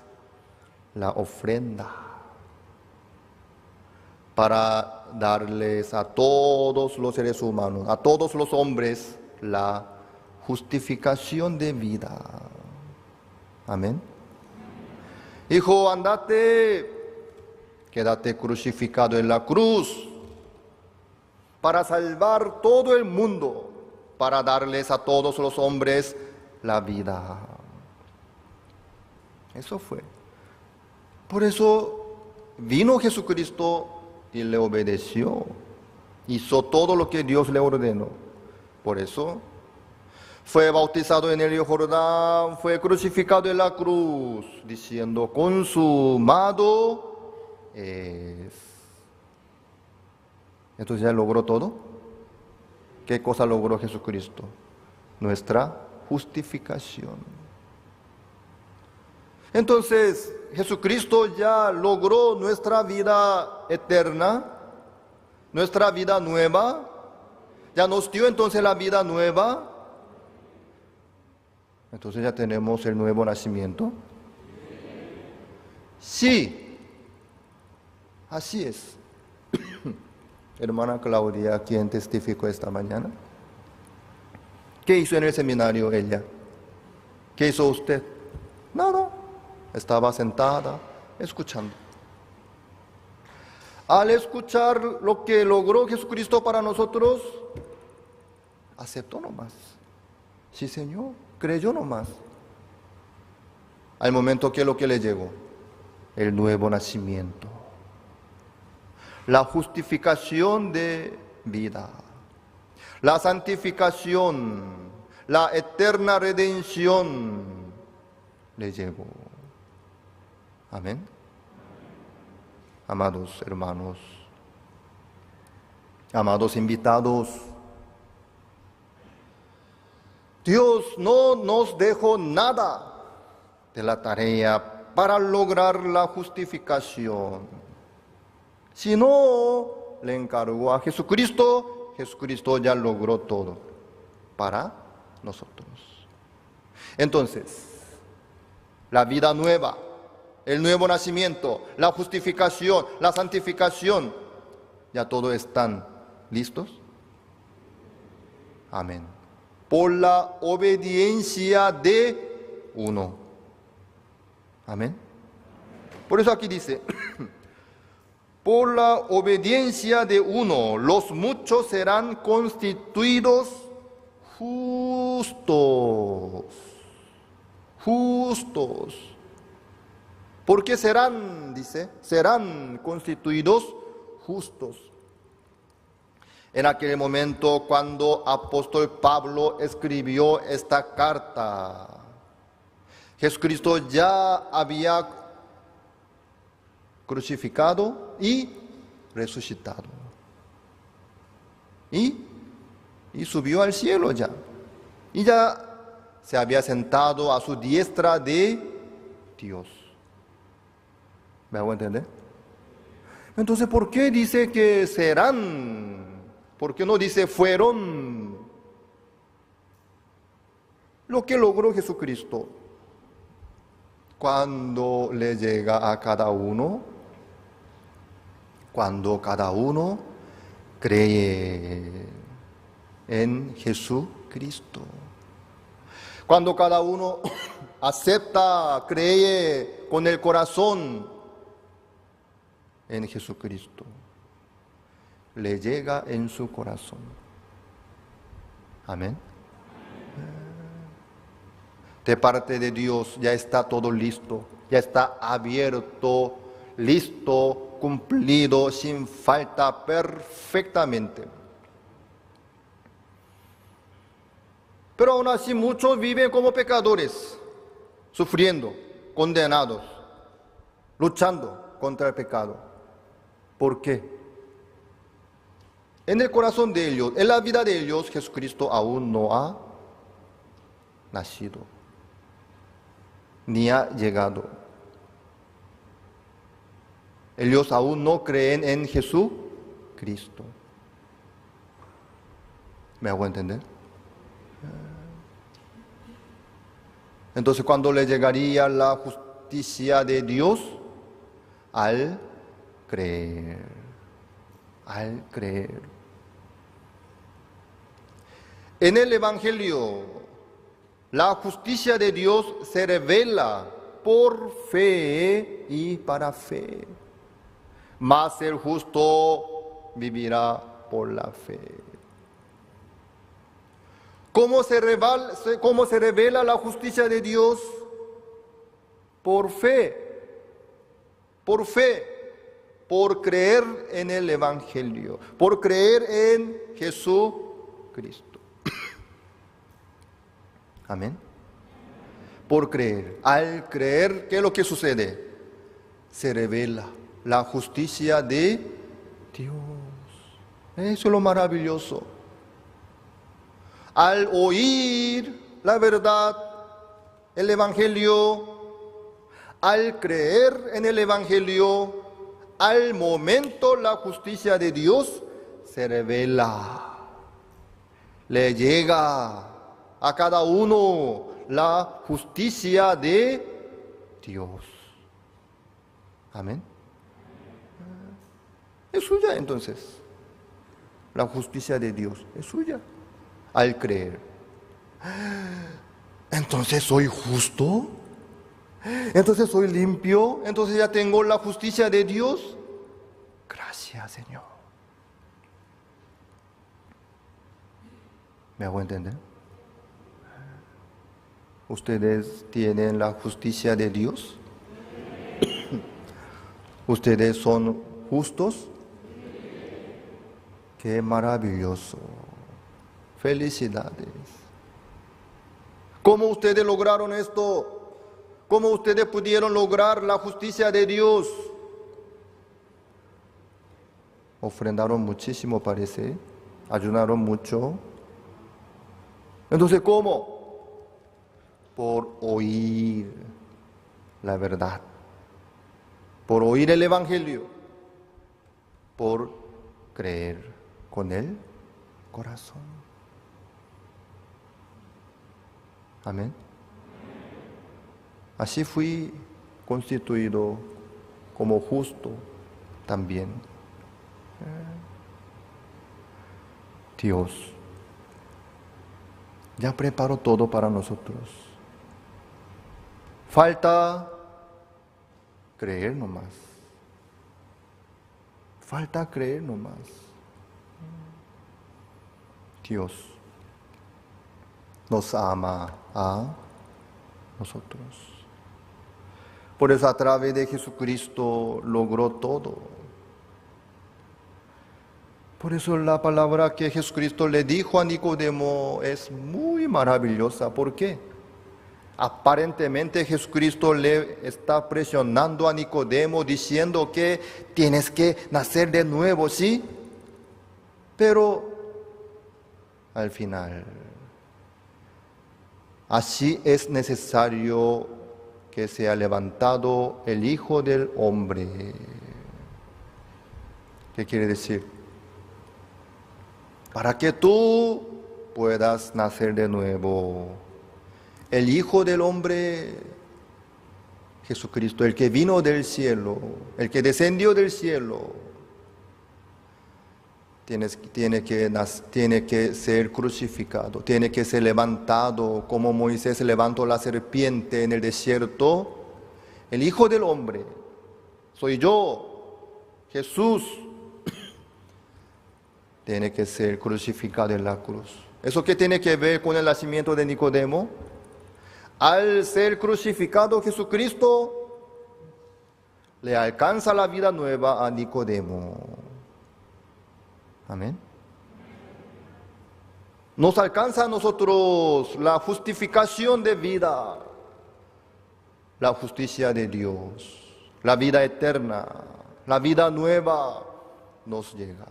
la ofrenda para darles a todos los seres humanos, a todos los hombres, la justificación de vida. Amén. Hijo, andate, quédate crucificado en la cruz para salvar todo el mundo, para darles a todos los hombres la vida. Eso fue. Por eso vino Jesucristo y le obedeció. Hizo todo lo que Dios le ordenó. Por eso fue bautizado en el río Jordán, fue crucificado en la cruz, diciendo, consumado es. Entonces ya logró todo. ¿Qué cosa logró Jesucristo? Nuestra justificación. Entonces, Jesucristo ya logró nuestra vida eterna, nuestra vida nueva. Ya nos dio entonces la vida nueva. Entonces ya tenemos el nuevo nacimiento. Sí, así es. Hermana Claudia, ¿quién testificó esta mañana? ¿Qué hizo en el seminario ella? ¿Qué hizo usted? Nada. Estaba sentada, escuchando. Al escuchar lo que logró Jesucristo para nosotros, aceptó nomás. Sí, Señor, creyó nomás. Al momento que lo que le llegó, el nuevo nacimiento, la justificación de vida, la santificación, la eterna redención le llegó. Amén. Amados hermanos, amados invitados, Dios no nos dejó nada de la tarea para lograr la justificación, sino le encargó a Jesucristo. Jesucristo ya logró todo para nosotros. Entonces, la vida nueva, el nuevo nacimiento, la justificación, la santificación, ¿ya todo están listos? Amén. Por la obediencia de uno. Amén. Por eso aquí dice, por la obediencia de uno, los muchos serán constituidos justos. Justos. ¿Por qué serán? Dice, serán constituidos justos. En aquel momento cuando apóstol Pablo escribió esta carta, Jesucristo ya había crucificado y resucitado. Y subió al cielo ya. Y ya se había sentado a su diestra de Dios. ¿Me hago entender? Entonces, ¿por qué dice que serán? ¿Por qué no dice fueron? Lo que logró Jesucristo cuando le llega a cada uno, cuando cada uno cree en Jesucristo. Cuando cada uno acepta, cree con el corazón en Jesucristo, le llega en su corazón. Amén. De parte de Dios ya está todo listo, ya está abierto, listo, cumplido, sin falta, perfectamente. Pero aún así muchos viven como pecadores, sufriendo, condenados, luchando contra el pecado. ¿Por qué? En el corazón de ellos, en la vida de ellos, Jesucristo aún no ha nacido, ni ha llegado. Ellos aún no creen en Jesucristo. ¿Me hago entender? Entonces, ¿cuándo le llegaría la justicia de Dios? Al creer. Al creer. En el Evangelio, la justicia de Dios se revela por fe y para fe. Mas el justo vivirá por la fe. ¿Cómo se revela la justicia de Dios? Por fe. Por fe. Por creer en el Evangelio. Por creer en Jesucristo. Amén. Por creer. Al creer, ¿qué es lo que sucede? Se revela la justicia de Dios. Eso es lo maravilloso. Al oír la verdad, el Evangelio, al creer en el Evangelio, al momento la justicia de Dios se revela. Le llega a cada uno la justicia de Dios. Amén. Es suya entonces. La justicia de Dios es suya al creer. Entonces soy justo. Entonces soy limpio. Entonces ya tengo la justicia de Dios. Gracias, Señor. ¿Me hago entender? ¿Ustedes tienen la justicia de Dios? ¿Ustedes son justos? ¡Qué maravilloso! ¡Felicidades! ¿Cómo ustedes lograron esto? ¿Cómo ustedes pudieron lograr la justicia de Dios? Ofrendaron muchísimo, parece. Ayunaron mucho. Entonces, ¿cómo? Por oír la verdad. Por oír el Evangelio. Por creer con el corazón. Amén. Así fui constituido como justo también. Dios ya preparó todo para nosotros. Falta creer nomás. Falta creer nomás. Dios nos ama a nosotros. Por eso a través de Jesucristo logró todo. Por eso la palabra que Jesucristo le dijo a Nicodemo es muy maravillosa. ¿Por qué? Aparentemente Jesucristo le está presionando a Nicodemo diciendo que tienes que nacer de nuevo, ¿sí? Pero al final, así es necesario que sea levantado el Hijo del Hombre. ¿Qué quiere decir? Para que tú puedas nacer de nuevo. El Hijo del Hombre, Jesucristo, el que vino del cielo, el que descendió del cielo, tiene que ser crucificado, tiene que ser levantado, como Moisés levantó la serpiente en el desierto. El Hijo del Hombre, soy yo, Jesús, tiene que ser crucificado en la cruz. ¿Eso qué tiene que ver con el nacimiento de Nicodemo? Al ser crucificado Jesucristo, le alcanza la vida nueva a Nicodemo. Amén. Nos alcanza a nosotros la justificación de vida, la justicia de Dios, la vida eterna, la vida nueva nos llega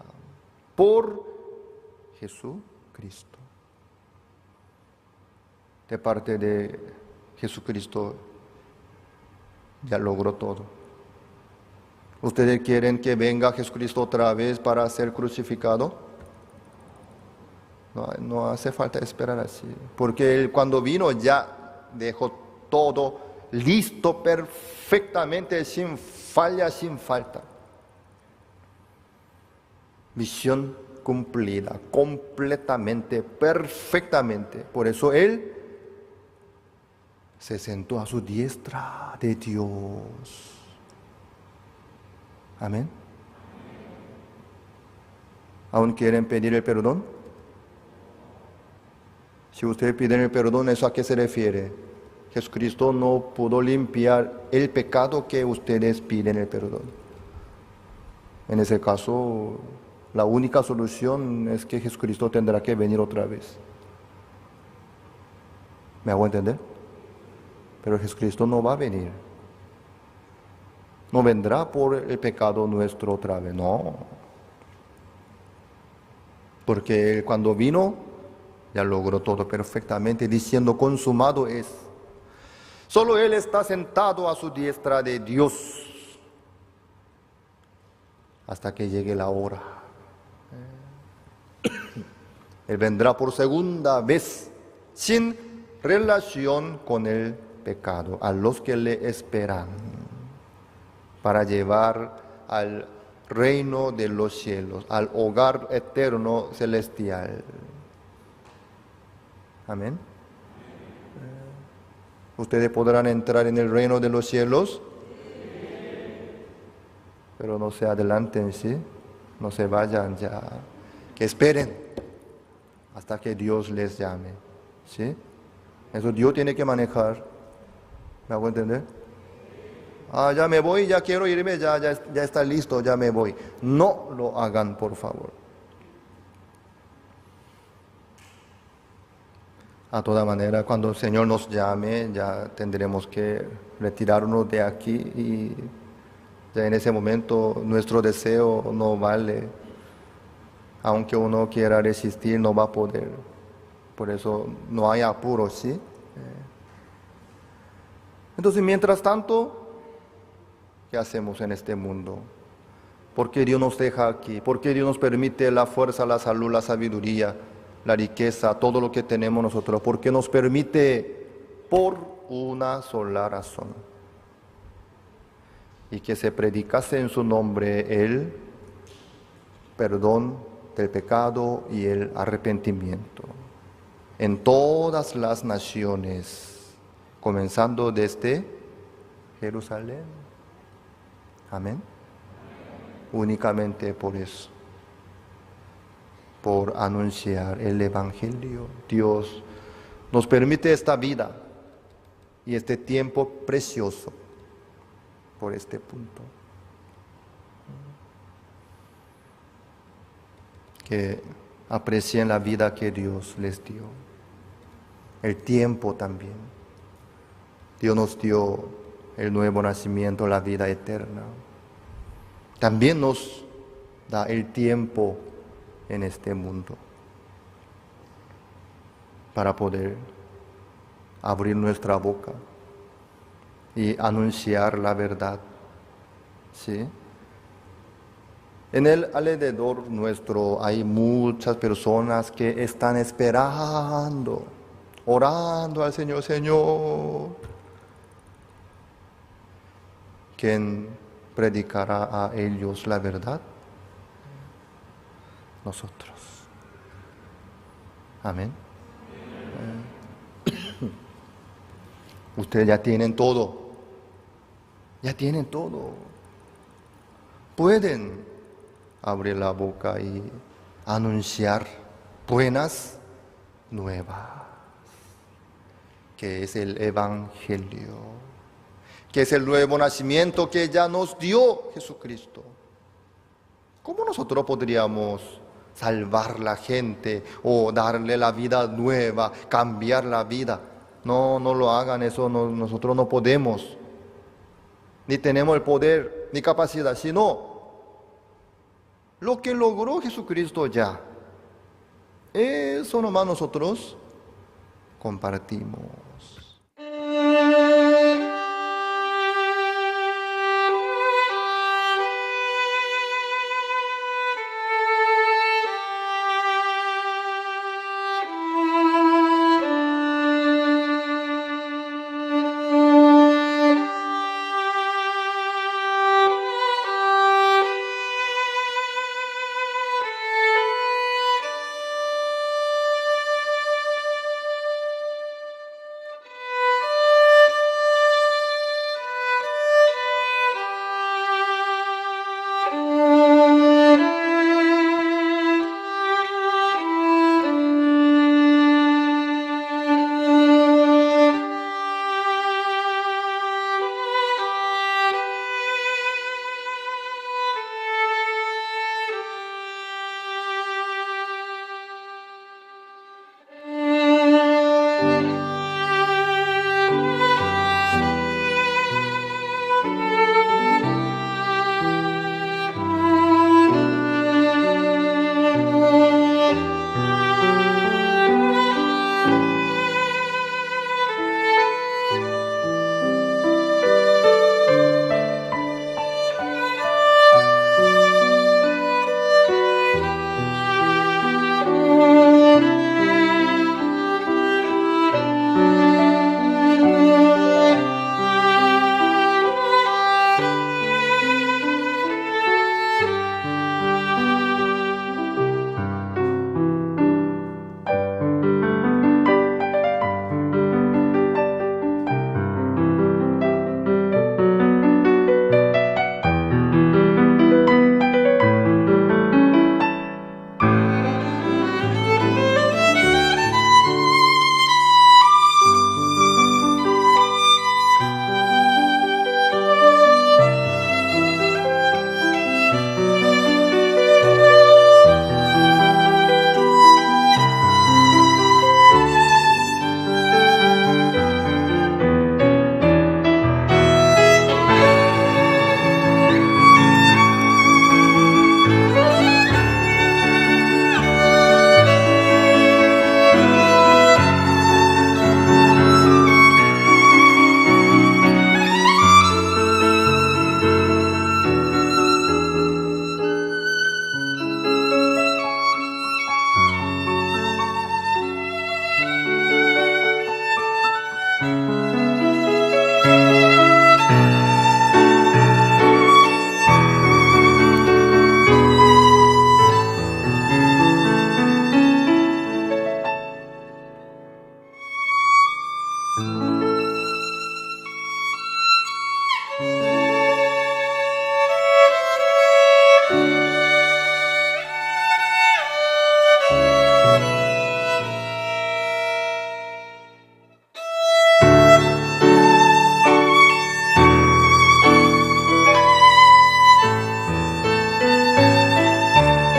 por Jesucristo. De parte de Jesucristo ya logró todo. ¿Ustedes quieren que venga Jesucristo otra vez para ser crucificado? No hace falta esperar así. Porque Él cuando vino ya dejó todo listo perfectamente, sin falla, sin falta. Misión cumplida, completamente, perfectamente. Por eso Él se sentó a su diestra de Dios. Amén. ¿Aún quieren pedir el perdón? Si ustedes piden el perdón, ¿eso a qué se refiere? Jesucristo no pudo limpiar el pecado que ustedes piden el perdón. En ese caso, la única solución es que Jesucristo tendrá que venir otra vez. ¿Me hago entender? Pero Jesucristo no va a venir. No vendrá por el pecado nuestro otra vez, no. Porque Él cuando vino, ya logró todo perfectamente, diciendo, consumado es. Solo Él está sentado a su diestra de Dios hasta que llegue la hora. Él vendrá por segunda vez sin relación con el pecado a los que le esperan para llevar al reino de los cielos, al hogar eterno celestial. Amén. ¿Ustedes podrán entrar en el reino de los cielos? Pero no se adelanten, ¿sí? No se vayan ya. Que esperen hasta que Dios les llame, ¿sí? Eso Dios tiene que manejar. ¿Me hago entender? Ah, ya me voy, ya quiero irme, ya está listo, ya me voy. No lo hagan, por favor. A toda manera, cuando el Señor nos llame, ya tendremos que retirarnos de aquí y ya en ese momento nuestro deseo no vale. Aunque uno quiera resistir, no va a poder. Por eso no hay apuro, ¿sí? Entonces, mientras tanto, ¿qué hacemos en este mundo? ¿Por qué Dios nos deja aquí? ¿Por qué Dios nos permite la fuerza, la salud, la sabiduría, la riqueza, todo lo que tenemos nosotros? ¿Por qué nos permite? Por una sola razón. Y que se predicase en su nombre el perdón del pecado y el arrepentimiento en todas las naciones, comenzando desde Jerusalén. Amén. Únicamente por eso, por anunciar el Evangelio. Dios nos permite esta vida y este tiempo precioso por este punto. Que aprecien la vida que Dios les dio, el tiempo también. Dios nos dio el nuevo nacimiento, la vida eterna. También nos da el tiempo en este mundo para poder abrir nuestra boca y anunciar la verdad, ¿sí? En el alrededor nuestro hay muchas personas que están esperando, orando al Señor. Señor, ¿quién predicará a ellos la verdad? Nosotros. Amén. Ustedes ya tienen todo. Ya tienen todo. Pueden abrir la boca y anunciar buenas nuevas, que es el Evangelio, que es el nuevo nacimiento que ya nos dio Jesucristo. ¿Cómo nosotros podríamos salvar la gente o darle la vida nueva, cambiar la vida? No lo hagan, eso nosotros no podemos, ni tenemos el poder, ni capacidad, sino lo que logró Jesucristo ya, eso nomás nosotros compartimos.